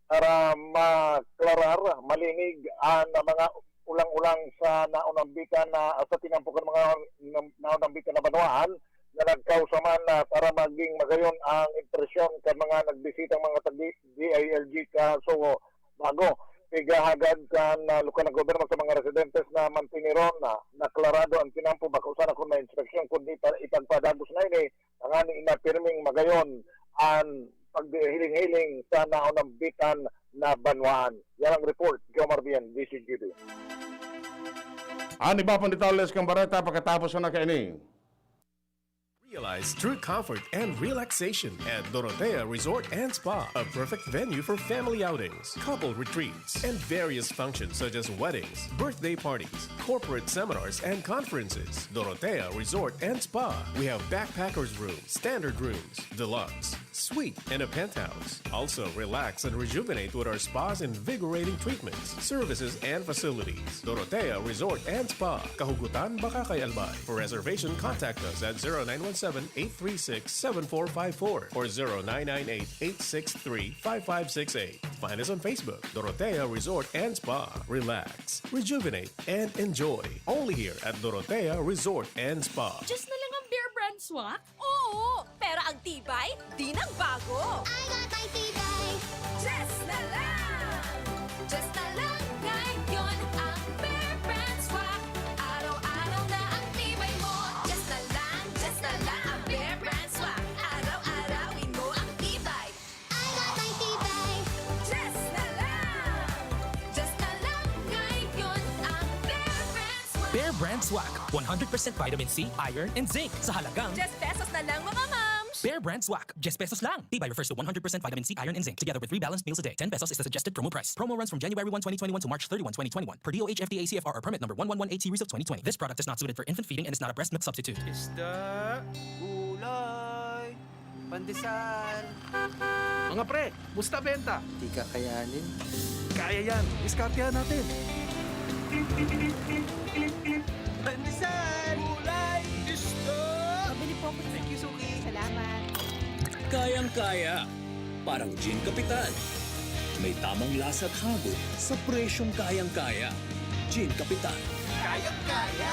Speaker 2: para maklarar, malinig ang mga ulang-ulang sa naunambikan na sa tinampukan mga naunambikan na Banuan na nagkausaman na para maging magayon ang impresyon kan mga nagbisitang mga DILG kaso bago. Igahagad kan lokal na gobyerno sa mga residentes na mantiniron na naklarado ang tinampo baka usan kung may inspeksyon kundi ipagpadagos na ini ang ani inapirming magayon ang paghiling-hiling sa naunambitan na Banuan. Yan ang report, Jomar Bien, DZGB.
Speaker 7: Ani ba pang detalles kang bareta pagkatapos na kaini?
Speaker 23: Realize true comfort and relaxation at Dorotea Resort and Spa, a perfect venue for family outings, couple retreats, and various functions such as weddings, birthday parties, corporate seminars, and conferences. Dorotea Resort and Spa. We have backpackers rooms, standard rooms, deluxe, suite, and a penthouse. Also, relax and rejuvenate with our spa's invigorating treatments, services, and facilities. Dorotea Resort and Spa, Kahugutan, Bakakay, Albay. For reservation, contact us at 0917-836-7454 or 0998-863-5568. Find us on Facebook, Dorotea Resort and Spa. Relax, rejuvenate, and enjoy. Only here at Dorotea Resort and Spa.
Speaker 22: Just na lang ang Bear Brand swak? Oo, pero ang tibay, di nang bago.
Speaker 8: I got my tibay.
Speaker 22: Just na lang! Just na lang ngayon ang Bear Brand swak. Araw-araw na ang tibay mo. Just na lang ang Bear Brand swak. Araw-arawin mo ang tibay.
Speaker 8: I got my tibay.
Speaker 22: Just na lang ngayon ang Bear Brand swak.
Speaker 15: Bear Brand Swak. 100% vitamin C, iron, and zinc sa halagang
Speaker 22: Just pesos na lang mga moms.
Speaker 15: Bear Brand Swak. Just pesos lang. Tibay refers to 100% vitamin C, iron, and zinc together with 3 balanced meals a day. 10 pesos is the suggested promo price. Promo runs from January 1, 2021 to March 31, 2021 per DOH FDA CFR or permit number 1118 series of 2020. This product is not suited for infant feeding and is not a breast milk substitute.
Speaker 10: Isda, gulay, pandesal.
Speaker 25: Mga pre, musta benta?
Speaker 10: Di kakayanin.
Speaker 25: Kaya yan. Diskartehan natin.
Speaker 10: Pandesal, gulay, isda.
Speaker 22: Pabili po ako.
Speaker 10: Thank you, Suki. Salamat.
Speaker 26: Kayang-kaya. Parang Gin Kapital. May tamang lasa at hagod sa presyong kayang-kaya. Gin Kapital.
Speaker 10: Kayang-kaya.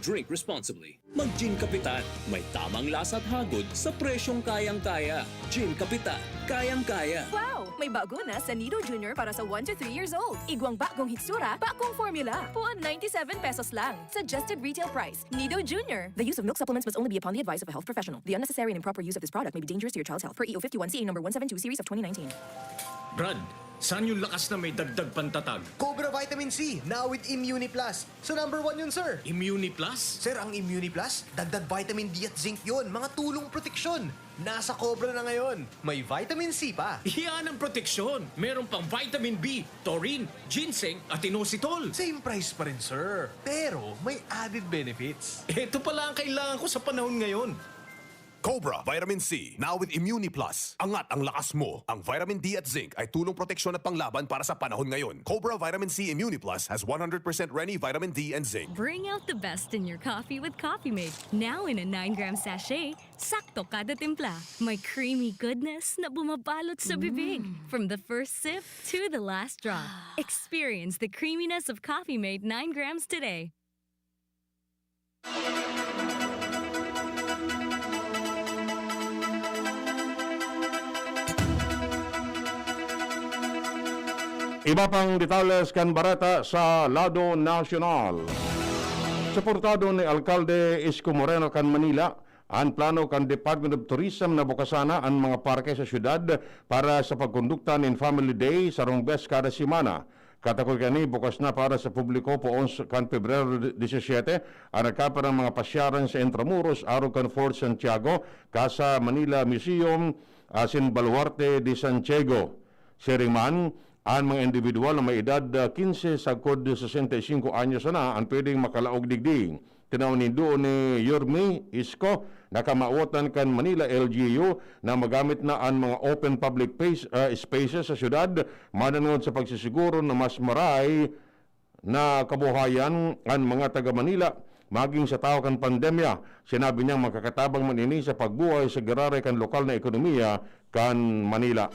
Speaker 26: Drink responsibly. Mag-Gin Kapital. May tamang lasa at hagod sa presyong kayang-kaya. Gin Kapital. Kayang-kaya.
Speaker 22: Wow! May bago na sa Nido Junior para sa 1 to 3 years old. Igwang bakong hitsura, bakong formula. Puan 97 pesos lang. Suggested retail price. Nido Junior. The use of milk supplements must only be upon the advice of a health professional. The unnecessary and improper use of this product may be dangerous to your child's health. Per EO 51 CA number 172 series of 2019.
Speaker 19: Brad, saan yung lakas na may dagdag pantatag?
Speaker 16: Cobra Vitamin C, now with Immuni Plus. So number 1 yun, sir.
Speaker 19: Immuni Plus?
Speaker 16: Sir, ang Immuni Plus, dagdag vitamin D at zinc yun. Mga tulong proteksyon. Nasa Cobra na ngayon. May vitamin C pa.
Speaker 19: Yan ang proteksyon. Meron pang vitamin B, taurine, ginseng at inositol.
Speaker 16: Same price pa rin, sir. Pero may added benefits.
Speaker 19: Ito pala ang kailangan ko sa panahon ngayon.
Speaker 21: Cobra Vitamin C, now with Immuni Plus. Angat ang lakas mo. Ang vitamin D at zinc ay tulong proteksyon at panglaban para sa panahon ngayon. Cobra Vitamin C Immuni Plus has 100% Reni vitamin D and zinc.
Speaker 17: Bring out the best in your coffee with Coffee Mate. Now in a 9-gram sachet, sakto kada timpla. May creamy goodness na bumabalot sa bibig. From the first sip to the last drop. Experience the creaminess of Coffee Mate 9 grams today.
Speaker 7: Iba pang detalles kan barata sa lado nasyonal. Suportado ni Alcalde Isko Moreno kan Manila ang plano kan Department of Tourism na bukasana ang mga parke sa syudad para sa pagkondukta ng Family Day sa Rumbes kada semana. Katakol kani bukas na para sa publiko poon kan Pebrero 17 ang nagkapa ng mga pasyaran sa Intramuros araw kan Fort Santiago kasa Manila Museum asin Baluarte de Santiago. Siringman, ang mga individual na may edad 15 sagkod 65 anyos na ang pwedeng makalaog digdig. Tinawin doon ni Yorme Isko na kamauotan kan Manila LGU na magamit na ang mga open public spaces sa syudad mananod sa pagsisiguro na mas maray na kabuhayan ang mga taga Manila maging sa tao kan pandemya. Sinabi niyang makakatabang manini sa pagbuhay sa gararay kan lokal na ekonomiya kan Manila.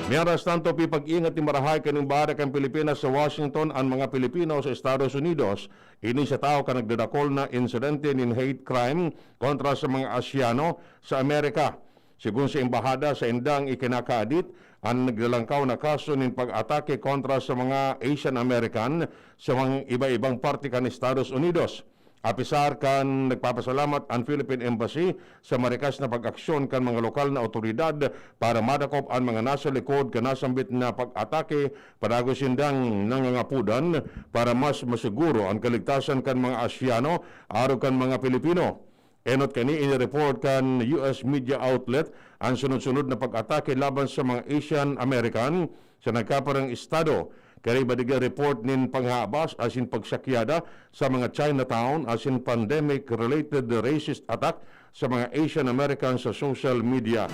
Speaker 7: Mientras tanto, pipag-ingat ni marahay kaning bahara kan Pilipinas sa Washington ang mga Pilipino sa Estados Unidos. Ini sa tao ka nagdadakol na insidente ng hate crime kontra sa mga Asyano sa Amerika. Sigun sa embahada sa indang ikinakaadit, ang naglalangkaw na kaso ng pag-atake kontra sa mga Asian American sa mga iba-ibang parte kan Estados Unidos. Apisar kan nagpapasalamat ang Philippine Embassy sa marikas na pag-aksyon kan mga lokal na otoridad para madakop ang mga nasa likod kan nasambit na pag-atake padago sindang nangangapudan para mas masiguro ang kaligtasan kan mga Asyano araw kan mga Pilipino. Enot kani in-report kan US media outlet ang sunod-sunod na pag-atake laban sa mga Asian American sa nagkaparang estado. Kaya badiga report nin panghabas asin pagsakyada sa mga Chinatown asin pandemic-related racist attack sa mga Asian Americans sa social media.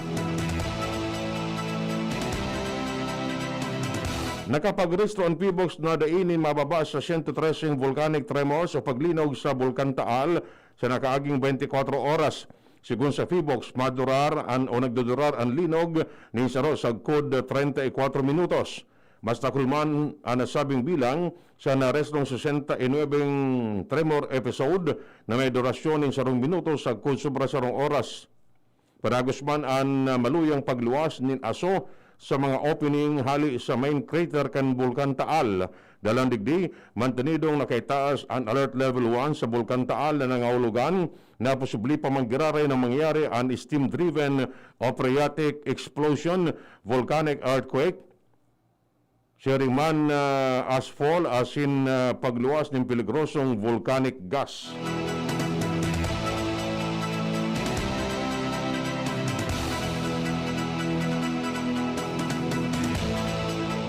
Speaker 7: Nakapagresto ang PBOX na dainin mababa sa 113 volcanic tremors o paglinog sa Bulkan Taal sa nakaaging 24 oras. Sigun sa PBOX, nagdudurar ang linog ni saro sa kod 34 minutos. Mas nakulman ang nasabing bilang sa narestong 69 tremor episode na may durasyon ng 10 minutos sa kung sobra 10 oras. Paragos man ang maluyang pagluwas nin aso sa mga opening hali sa main crater kan Bulkan Taal. Dalang digdi, mantenidong nakaitaas ang alert level 1 sa Bulkan Taal na nangahulugan na posible pa manggiraray na mangyari ang steam-driven o phreatic explosion, volcanic earthquake, sharing man asphalt asin pagluwas ng peligrosong volcanic gas.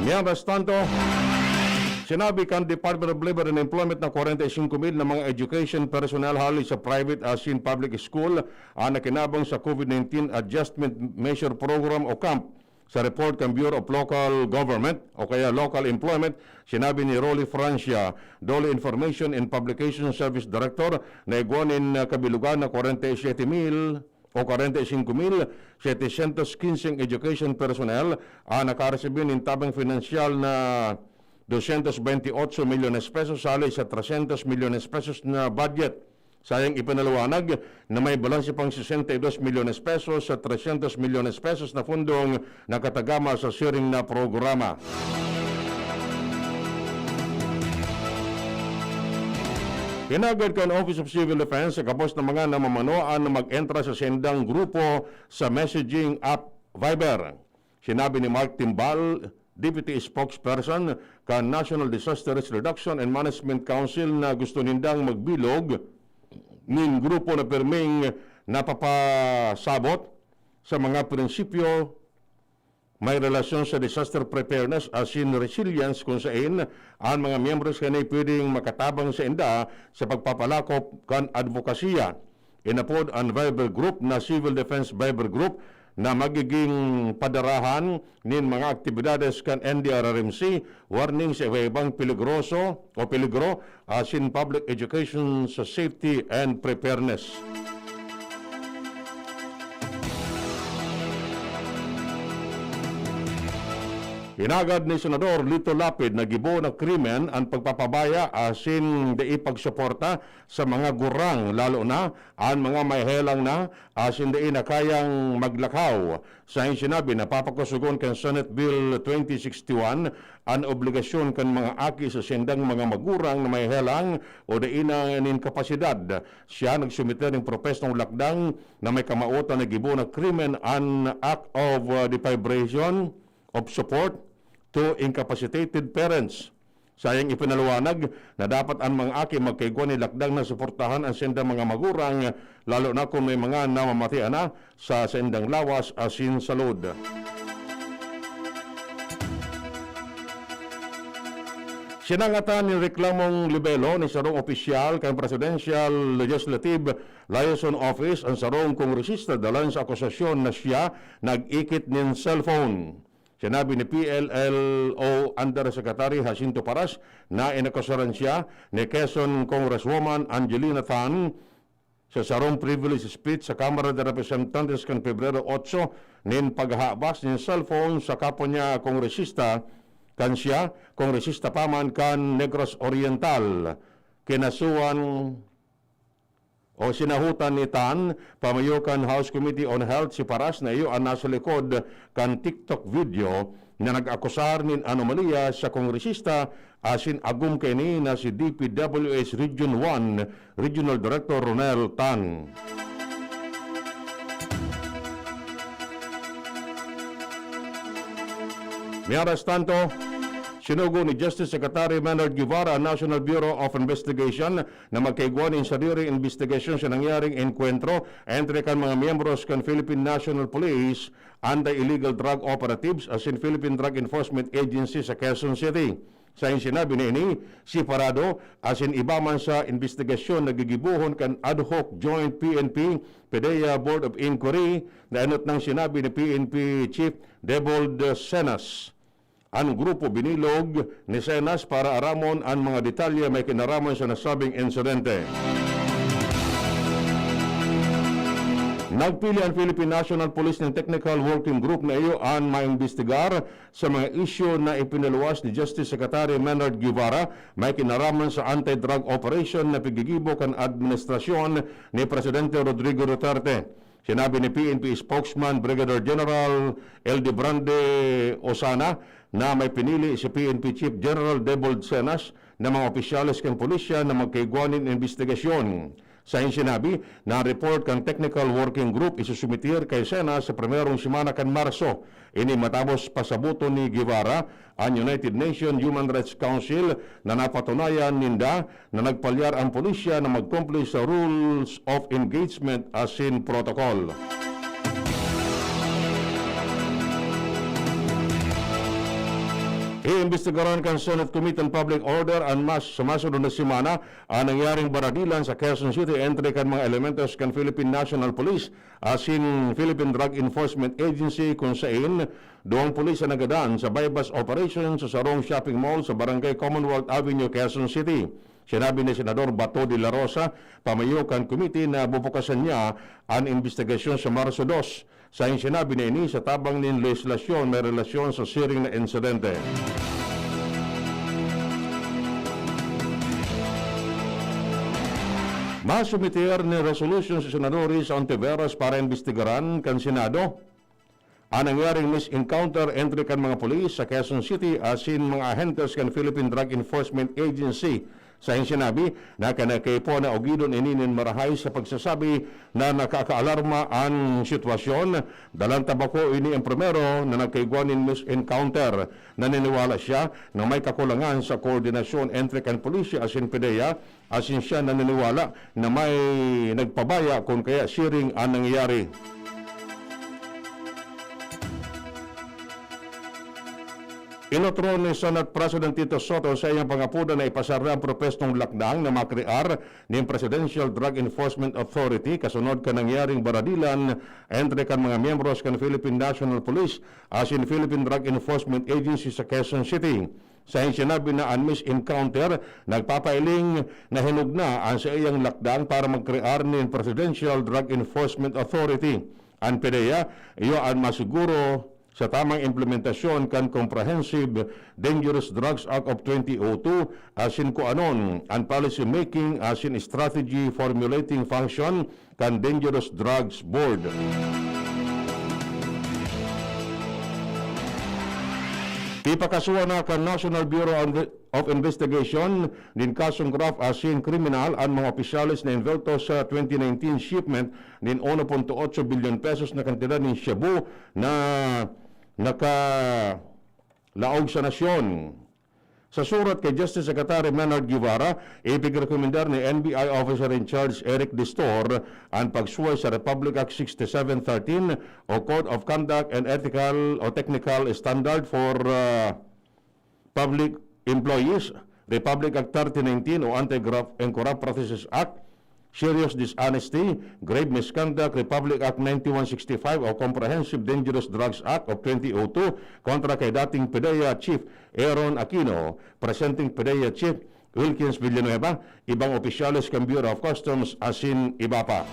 Speaker 7: Mientras tanto, sinabi kan Department of Labor and Employment na 45,000 na mga education personnel hali sa private asin public school ang nakinabang sa COVID-19 Adjustment Measure Program o CAMP. Sa report ng Bureau of Local Government o kaya Local Employment, sinabi ni Rolly Francia, Dole Information and Publication Service Director, na iguanin kabilugan na 47,000 o 45,715 education personnel ang nakaresibin ng tabang finansyal na 228 milyones pesos sali sa 300 milyones pesos na budget. Sayang ipinaliwanag na may balanse pang 62 milyones pesos sa 300 milyones pesos na fundong nakatagama sa sharing na programa. Hinagad kan Office of Civil Defense sa kapos ng mga namamanoan na mag-entra sa sendang grupo sa messaging app Viber. Sinabi ni Mark Timbal, Deputy Spokesperson kan National Disaster Risk Reduction and Management Council na gusto nindang magbilog ng grupo na perming napapasabot sa mga prinsipyo may relasyon sa disaster preparedness as in resilience kung saan ang mga miyembros kanay pwedeng makatabang sa inda sa pagpapalakop kan advokasya. Inapod ang Viber Group na Civil Defense Viber Group na magiging padarahan nin mga aktibidades kan NDRRMC, warning sa iba-ibang peligro as in public education sa safety and preparedness. Hinagad ni Senador Lito Lapid na gibo na krimen ang pagpapabaya asin di ipagsuporta sa mga gurang lalo na ang mga mayhelang na asin di na kayang maglakaw. Sa sinabi na papakusugon kan Senate Bill 2061 ang obligasyon kan mga aki sa sindang mga magurang na mayhelang o di na nin kapasidad. Siya nagsumite ng propestong lakdang na may kamautan na gibo na krimen an act of deprivation of support to incapacitated parents. Sayang ipinaliwanag na dapat ang mga aki magkaigwa ni lakdang na suportahan ang sendang mga magurang lalo na kung may mga namamatian na sa sendang lawas asin salud. Sinangatan ni reklamong libelo ni sarong opisyal kay Presidential Legislative Liaison Office ang sarong kongresista dalan sa akusasyon na siya nag-ikit nin cellphone. Sinabi ni PLLO Undersecretary Jacinto Paras na inakusaran siya ni Quezon Congresswoman Angelina Tan sa sarong privilege speech sa Kamara de Representantes kan Pebrero 8 nin paghabas ng cellphone sa kapwa niya kongresista kan siya kongresista paman kan Negros Oriental kinasuan o sinahutan ni Tan, pamayokan House Committee on Health si Paras na iyo ang nasa likod kan TikTok video na nag-akusar nin anomalya sa kongresista asin agum kini na si DPWH Region 1 Regional Director Ronel Tan. Mientras tanto, sinugo ni Justice Secretary Manuel Guevara ang National Bureau of Investigation na magkaigwan in sariling investigasyon sa nangyaring enkwentro entre kan mga miyembros kan Philippine National Police anti-illegal drug operatives as in Philippine Drug Enforcement Agency sa Quezon City. Sa sinabi ni ini, si Parado as in iba man sa investigasyon nagigibuhon kan ad hoc joint PNP PDEA Board of Inquiry na anot ng sinabi ni PNP Chief Debold Senas. Ang grupo binilog ni Senas para aramon ang mga detalye may kinaraman sa nasabing insidente. Nagpili ang Philippine National Police ng Technical Working Group na iyo ang maimbestigar sa mga isyu na ipinaluwas ni Justice Secretary Manuel Guevara may kinaraman sa anti-drug operation na pigigibok ang administrasyon ni Presidente Rodrigo Duterte. Sinabi ni PNP spokesman Brigadier General Eldebrande Osana na may pinili si PNP Chief General Debold Senas na mga opisyalis kang pulisya na magkaigwanin investigasyon. Sa sinabi na report kang Technical Working Group isusumitir kay Senas sa primerong semana kan Marso. Ini matapos pasabuto ni Guevara ang United Nations Human Rights Council na napatunayan ninda na nagpalyar ang pulisya na mag-comply sa Rules of Engagement as in Protocol. Iimbestigaran kan Senate Committee on Public Order ang sumasunod na semana ang nangyaring baradilan sa Quezon City entre kan mga elementos kan Philippine National Police as in Philippine Drug Enforcement Agency kung saan doong pulis na nagadaan sa bypass operation sa sarong shopping mall sa Barangay Commonwealth Avenue, Quezon City. Sinabi ni Senador Bato de la Rosa, pamayukan committee na bubukasan niya ang investigasyon sa Marso 2. Sa sinabi ni ini sa tabang nin legislasyon may relasyon sa siring na insidente. Masumitir ni resolution sa senadores sa Ontiveros para investigaran kan Senado ang nangyaring misencounter entre kan mga pulis sa Quezon City asin mga ahentes kan Philippine Drug Enforcement Agency. Sa sinabi na kanakaipo na ogidon ininin marahay sa pagsasabi na nakakaalarma ang sitwasyon. Dalang tabako ini ang primero na nagkaigwanin misencounter. Naniniwala siya na may kakulangan sa koordinasyon entre kan pulisya asin PDEA asin siya naniniwala na may nagpabaya kung kaya siring ang nangyayari. Inotro ni Senate President Tito Soto sa iyang pangapuda na ipasara ang propestong lakdang na makrear ng Presidential Drug Enforcement Authority kasunod ka nangyaring baradilan entre kan mga miyembros kan Philippine National Police as in Philippine Drug Enforcement Agency sa Quezon City. Sa sinabi na ang misencounter, nagpapailing na hinug na ang sa iyang lakdang para magkrear ng Presidential Drug Enforcement Authority. Ang PDEA, iyo ang masiguro sa tamang implementasyon kan Comprehensive Dangerous Drugs Act of 2002 asin ko anon ang policy making asin strategy formulating function kan Dangerous Drugs Board. Ipakasuhan na kan National Bureau of Investigation nin kasong graft asin kriminal ang mga opisyalis na involved sa 2019 shipment nin 1.8 billion pesos na kantidad nin shabu na nakalaog sa nasyon. Sa surat kay Justice Secretary Maynard Guevara, ipigrekomendar ni NBI Officer in Charge Eric Distor ang pagsuway sa Republic Act 6713 o Code of Conduct and Ethical o Technical Standard for Public Employees, Republic Act 3019 o Anti-Graft and Corrupt Practices Act, Serious Dishonesty, Grave Misconduct, Republic Act 9165 o Comprehensive Dangerous Drugs Act of 2002 kontra kay dating PDEA Chief Aaron Aquino, presenting PDEA Chief Wilkins Villanueva, ibang opisyalis ng Bureau of Customs asin iba pa.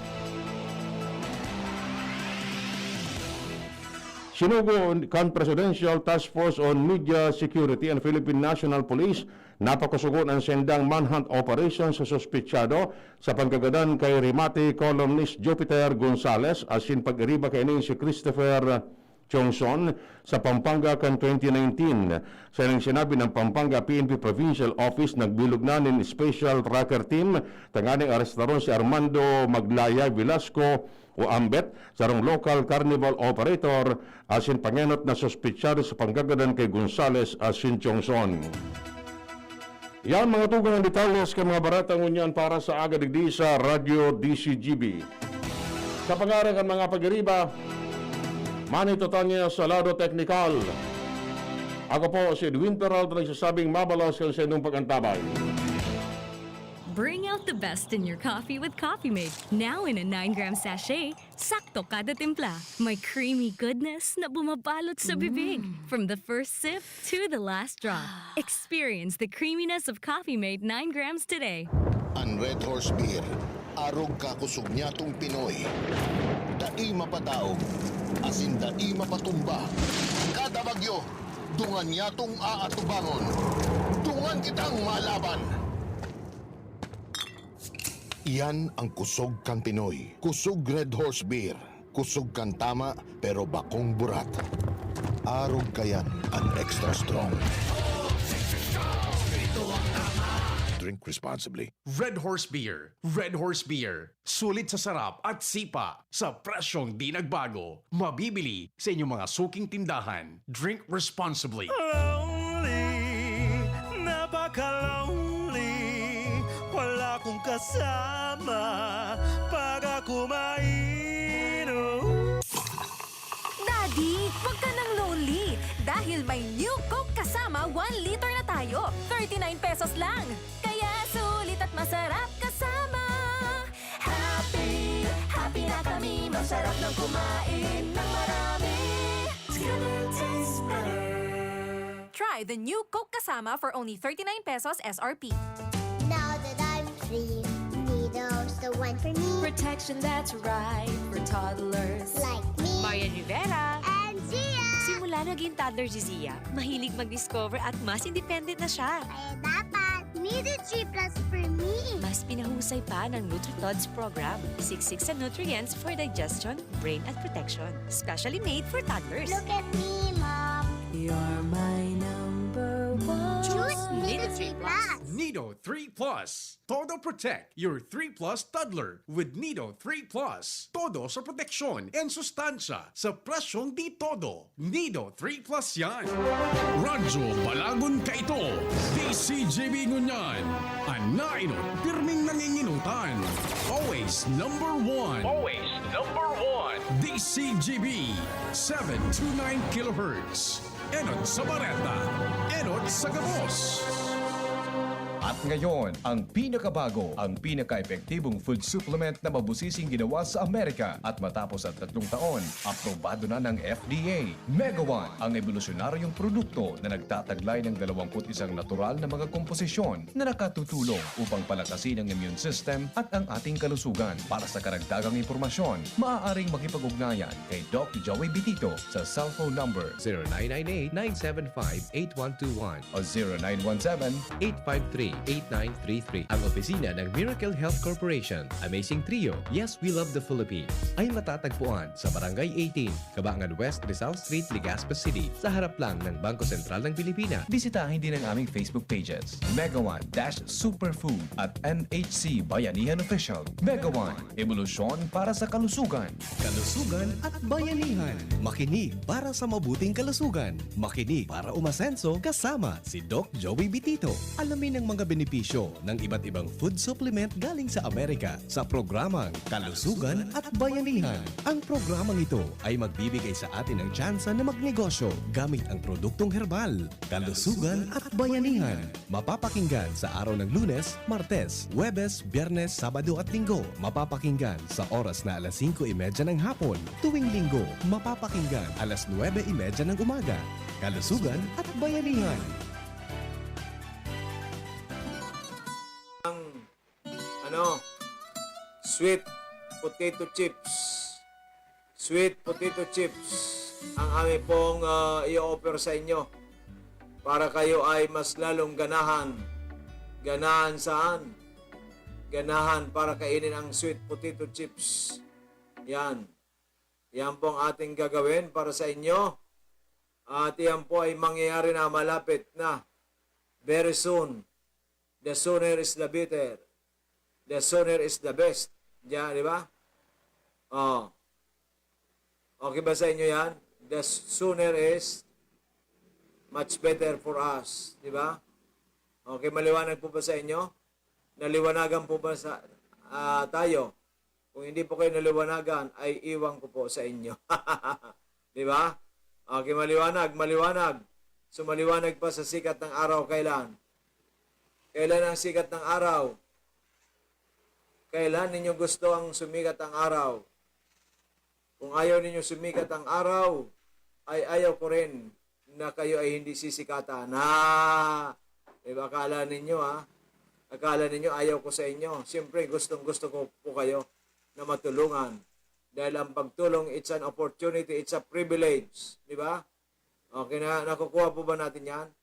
Speaker 7: Sinugo kan Presidential Task Force on Media Security and Philippine National Police napakasugon ang sendang manhunt operation sa sospechado sa pagkagadan kay Rimati columnist Jupiter Gonzales asin pag-iriba kay si Christopher Chongson sa Pampanga kan 2019. Sa nang sinabi ng Pampanga PNP Provincial Office, nagbilog na nin Special Tracker Team tanganing arestaron si Armando Maglaya Velasco o Ambet sarong local carnival operator asin pangenot na sospechado sa panggagadan kay Gonzales asin Chongson. Yan mga tugang ang detalles kay mga baratang unyan para sa agadigdi sa Radio DZGB. Sa pangarang ang mga pag-iriba, manito tanya sa lado teknikal. Ako po si Edwin Peralta nagsasabing mabalas kan sa inyong pagantabay.
Speaker 17: Bring out the best in your coffee with Coffee Mate. Now in a 9-gram sachet, sakto kada timpla. May creamy goodness na bumabalot sa bibig. From the first sip to the last drop. Experience the creaminess of Coffee Mate 9 grams today.
Speaker 3: Ang Red Horse Beer, arog kakusog niya tong Pinoy. Dai mapadaog, asin dai mapatumba. Kada bagyo, dungan niya tong aatubangon. Dungan kitang malaban. Iyan ang kusog kan Pinoy. Kusog Red Horse Beer. Kusog kan tama pero bakong burat. Arog kayan ang extra strong. Drink responsibly.
Speaker 1: Red Horse Beer. Red Horse Beer. Sulit sa sarap at sipa. Sa presyong di nagbago. Mabibili sa inyong mga suking tindahan. Drink responsibly.
Speaker 10: Lonely, napaka-lonely. Wala akong kasama pag ako mainom.
Speaker 22: Daddy, wag ka nang lonely. Dahil may new Coke kasama 1 liter na tayo. 39 pesos lang. Kaya sulit at masarap kasama. Happy, happy na kami. Masarap ng kumain ng marami. It's gonna taste better. Try the new Coke kasama for only 39 pesos SRP.
Speaker 8: Now that I'm free, Nido's the one for me.
Speaker 22: Protection that's right for toddlers.
Speaker 8: Like me.
Speaker 22: Marian Rivera.
Speaker 8: And Zia.
Speaker 22: Simula naging toddler si Zia, mahilig mag-discover at mas independent na siya.
Speaker 8: Kaya dapat, Nido G Plus for me.
Speaker 22: Mas pinahusay pa ng NutriTods program. Siksik sa nutrients for digestion, brain at protection. Specially made for toddlers.
Speaker 8: Look at me, Mom.
Speaker 22: You're my number one.
Speaker 8: Choose Nido G Plus.
Speaker 1: Nido 3 Plus. Todo protect your 3 Plus toddler with Nido 3 Plus. Todo sa proteksyon and sustansya sa presyong di todo. Nido 3 Plus yan. Radyo Balagon ka ito. DZGB ngunyan. Anaino, pirming nanginginutan. Always number one. Always number one. DZGB 729 kHz. Enot sa Bareta. Enot sa Gabos.
Speaker 4: At ngayon, ang pinakabago, ang pinaka-epektibong food supplement na mabusising ginawa sa Amerika at matapos at 3 taon, aprobado na ng FDA. Mega One, ang evolusyonaryong produkto na nagtataglay ng 21 natural na mga komposisyon na nakatutulong upang palakasin ang immune system at ang ating kalusugan. Para sa karagdagang impormasyon, maaaring makipag-ugnayan kay Doc Joey Bitito sa cellphone number
Speaker 12: 0998-975-8121
Speaker 4: o
Speaker 12: 0917-853-8933. Ang opisina ng Miracle Health Corporation, Amazing Trio, Yes, We Love the Philippines, ay matatagpuan sa Barangay 18, Cabangan West, Rizal Street, Legazpi City, sa harap lang ng Bangko Sentral ng Pilipinas.
Speaker 4: Bisitahin din ang aming Facebook pages, Mega One-Superfood at NHC Bayanihan Official. Mega One, evolusyon para sa kalusugan.
Speaker 12: Kalusugan at bayanihan. Makinig para sa mabuting kalusugan. Makinig para umasenso kasama si Doc Joey Bitito. Alamin ang mga benepisyo ng iba't ibang food supplement galing sa Amerika sa programang Kalusugan at Bayanihan. Ang programang ito ay magbibigay sa atin ng tsansa na magnegosyo gamit ang produktong herbal. Kalusugan at Bayanihan. Mapapakinggan sa araw ng Lunes, Martes, Huwebes, Biyernes, Sabado at Linggo. Mapapakinggan sa oras na alas 5:30 ng hapon. Tuwing Linggo, mapapakinggan alas 9:30 ng umaga. Kalusugan at Bayanihan.
Speaker 5: Sweet potato chips. Sweet potato chips ang aming pong i-offer sa inyo para kayo ay mas lalong ganahan. Ganahan saan? Ganahan para kainin ang sweet potato chips. Yan. Yan po ang ating gagawin para sa inyo. At yan po ay mangyayari na malapit na. Very soon. The sooner is the better. The sooner is the best. Diyan, di ba? Oh. Okay ba sa inyo yan? The sooner is much better for us. Di ba? Okay, maliwanag po ba sa inyo? Naliwanagan po ba sa tayo? Kung hindi po kayo naliwanagan, ay iwan ko po sa inyo. Di ba? Okay, maliwanag. So, maliwanag pa sa sikat ng araw kailan? Kailan ang sikat ng araw? Kailan ninyo gusto ang sumikat ang araw? Kung ayaw ninyo sumikat ang araw, ay ayaw ko rin na kayo ay hindi sisikatan. Diba, akala ninyo Akala ninyo ayaw ko sa inyo. Siyempre, gustong-gusto ko po kayo na matulungan. Dahil ang pagtulong, it's an opportunity, it's a privilege. Diba? Okay na, nakukuha po ba natin yan?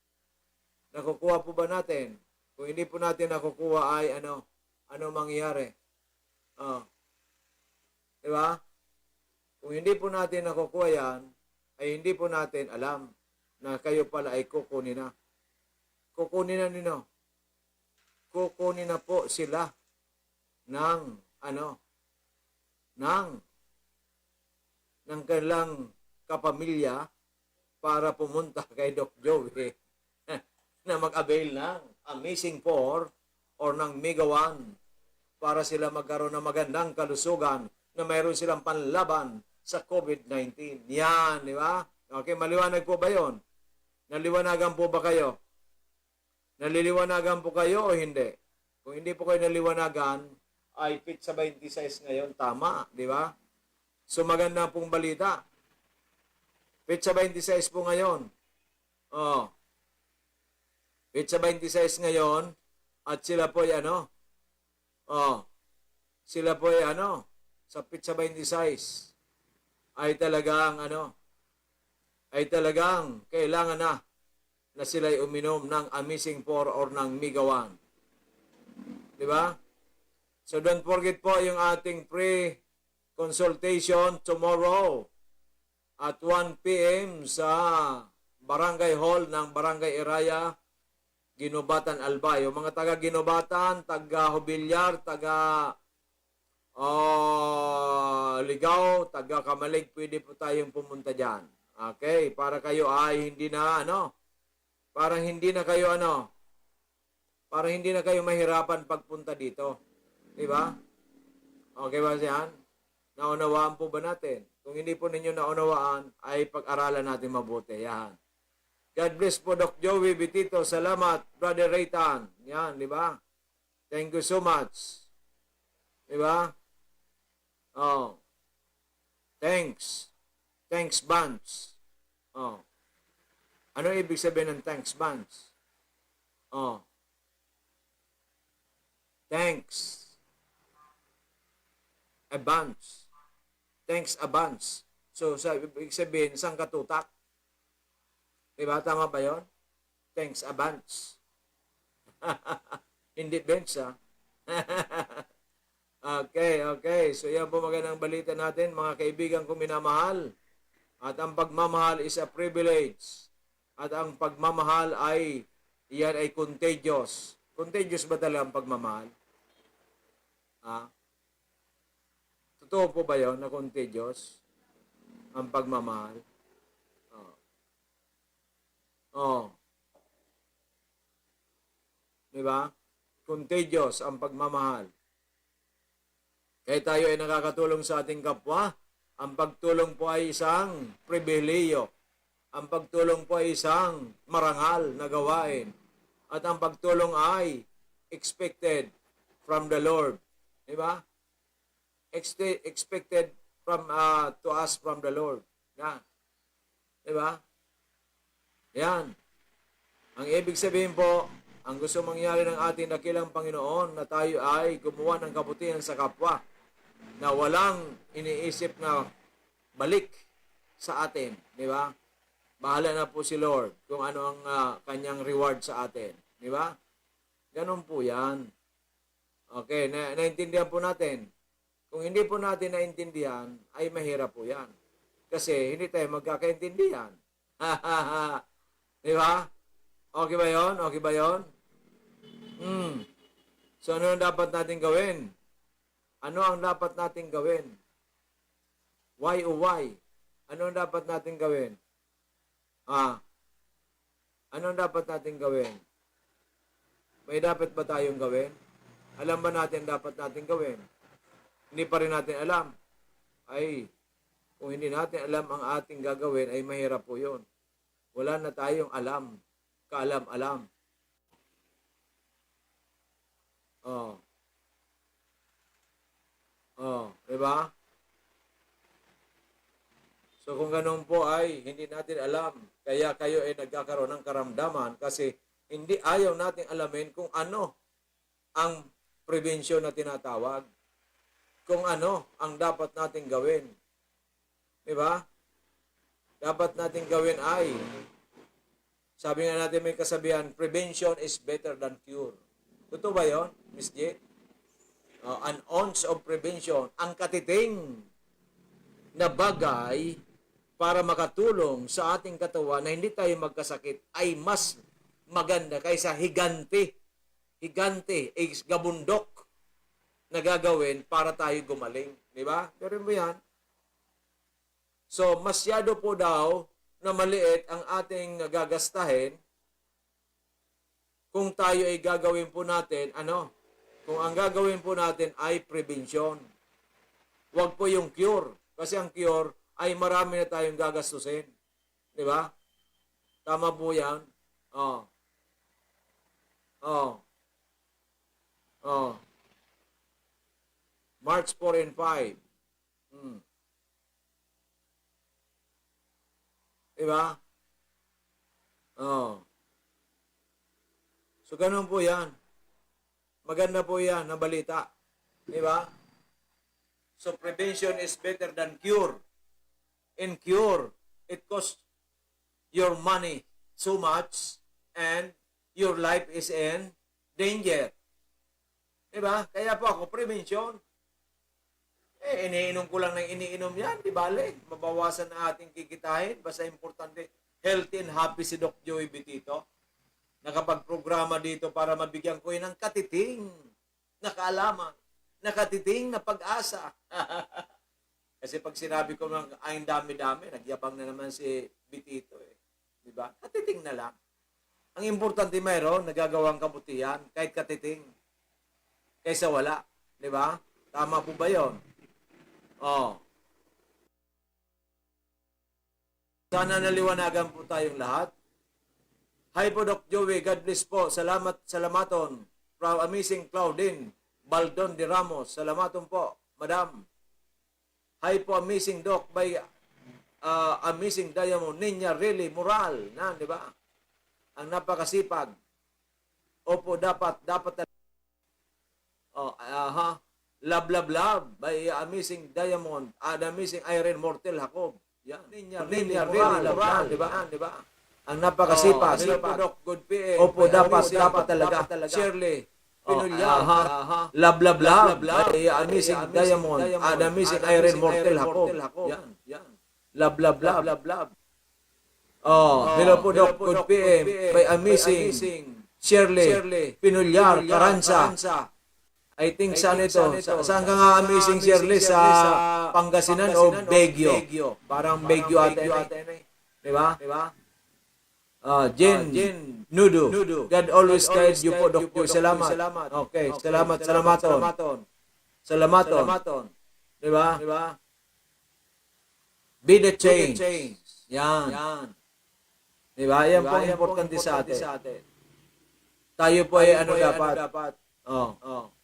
Speaker 5: Nakukuha po ba natin? Kung hindi po natin nakukuha ay ano mangyayari? Diba? Kung hindi po natin nakukuha yan, ay hindi po natin alam na kayo pala ay kukunin na. Kukunin na nino. Kukunin na po sila ng kanilang kapamilya para pumunta kay Doc Joey na mag-avail ng Amazing 4 or ng Mega 1 para sila magkaroon ng magandang kalusugan na mayroon silang panlaban sa COVID-19. Yan, di ba? Okay, maliwanag po ba yun? Naliwanagan po ba kayo? Naliliwanagan po kayo o hindi? Kung hindi po kayo naliwanagan, ay fit sa 26 ngayon, tama, di ba? So maganda pong balita. Fit sa 26 po ngayon. Fit sa 26 ngayon, at sila po ay sila po ay sa pizza 26 ay talagang kailangan na sila ay uminom ng Amazing 4 or ng Mega 1. Di ba? So don't forget po yung ating pre-consultation tomorrow at 1 p.m. sa Barangay Hall ng Barangay Iraya, Ginobatan, Albay. Yung mga taga Ginobatan, taga Hubilyar, taga Ligaw, taga Kamalig, pwede po tayong pumunta dyan. Okay? Para kayo ay hindi na parang hindi na kayo mahirapan pagpunta dito. Diba? Okay ba yan? Naunawaan po ba natin? Kung hindi po ninyo naunawaan, ay pag-aralan natin mabuti. Yan. God bless po, Doc Joey Bitito. Salamat, Brother Raytan. Yan, di ba? Thank you so much. Di ba? Oh. Thanks. Thanks bunch. Oh. Ano ibig sabihin ng thanks bunch? Oh. Thanks. A bunch. Thanks a bunch. So, ibig sabihin, isang katutak. Diba? Tama ba yun? Thanks a bunch. Hindi bench, ha? Okay. So, yan po magandang balita natin, mga kaibigan kong minamahal. At ang pagmamahal is a privilege. At ang pagmamahal ay, yan ay contagious. Contagious ba talaga ang pagmamahal? Ha? Totoo po ba yun na contagious? Ang pagmamahal? Oh. Diba? Contagious ang pagmamahal. Kaya tayo ay nakakatulong sa ating kapwa. Ang pagtulong po ay isang pribileyo. Ang pagtulong po ay isang marangal na gawain. At ang pagtulong ay expected from the Lord. Diba? Expected from to us from the Lord. Yan. Diba? Yan. Ang ibig sabihin po, ang gusto mangyari ng ating dakilang Panginoon na tayo ay gumawa ng kabutihan sa kapwa na walang iniisip na balik sa atin. Di ba? Bahala na po si Lord kung ano ang kanyang reward sa atin. Di ba? Ganun po yan. Okay, naintindihan po natin. Kung hindi po natin naintindihan, ay mahirap po yan. Kasi hindi tayo magkakaintindihan. Di ba? Okay ba yun? Okay ba yun? So, ano ang dapat natin gawin? Ano ang dapat natin gawin? Why o why? Ano ang dapat natin gawin? Ano ang dapat natin gawin? May dapat ba tayong gawin? Alam ba natin dapat natin gawin? Hindi pa rin natin alam. Ay, kung hindi natin alam ang ating gagawin, ay mahirap po yun. Wala na tayong alam. Kaalam-alam. Diba? So kung ganun po ay hindi natin alam, kaya kayo ay nagkakaroon ng karamdaman kasi hindi ayaw natin alamin kung ano ang prevention na tinatawag. Kung ano ang dapat natin gawin. Diba? Dapat natin gawin ay, sabi nga natin may kasabihan, prevention is better than cure. Totoo ba yun, Miss J? An ounce of prevention, ang katiting na bagay para makatulong sa ating katawan na hindi tayo magkasakit ay mas maganda kaysa higante is gabundok na gagawin para tayo gumaling. Di ba? Pero mo yan. So, masyado po daw na maliit ang ating gagastahin kung tayo ay gagawin po natin, kung ang gagawin po natin ay prevention. Huwag po yung cure. Kasi ang cure ay marami na tayong gagastusin. Di ba? Tama po yan. March 4 and 5. Diba? So, ganun po yan. Maganda po yan na balita. Diba? So, prevention is better than cure. In cure, it costs your money so much and your life is in danger. Diba? Kaya po ako, prevention. Iniinom ko lang ng iniinom yan, di bale. Mabawasan na ating kikitain. Basta importante, healthy and happy si Doc Joey Bitito. Nakapag-programa dito para mabigyan ko yun ng katiting na kaalaman, nakatiting na pag-asa. Kasi pag sinabi ko ng ay dami-dami, nagyabang na naman si Bitito. Di ba? Katiting na lang. Ang importante mayroon, nagagawang kabutihan, kahit katiting. Kaysa wala. Di ba? Tama po ba yun? Sana naliwanagan po tayong lahat. Hi po, Doc Joey. God bless po. Salamaton. From Amazing Claudine. Baldon de Ramos. Salamaton po, Madam. Hi po, Amazing Doc. By Amazing Diamond. Ninya really moral. Na, di ba? Ang napakasipag. Opo, dapat. Love, love, love. By Amazing Diamond. Amazing Iron Mortal Jacob. Yan. Ninya really moral. Di ba? Di ba? Ang napakasipag. Good PM. Opo, dapat talaga. Shirley. Pinulya. Love, love, love. Amazing Diamond. Amazing Iron Mortal Jacob. Yan. Love, love, love. Hello po, Doc. Good PM. By Amazing Shirley. Pinulyar. Karansa. I think saan ito? Saan ka nga Amazing Shirley? Sa Pangasinan o Baguio? Parang Baguio ata eh. Diba? Jen Nudo. God always guide you po, Dr. Salamat. Okay, salamaton. Diba? Be the change. Yan. Diba? Yan po importante sa atin. Tayo po ay dapat.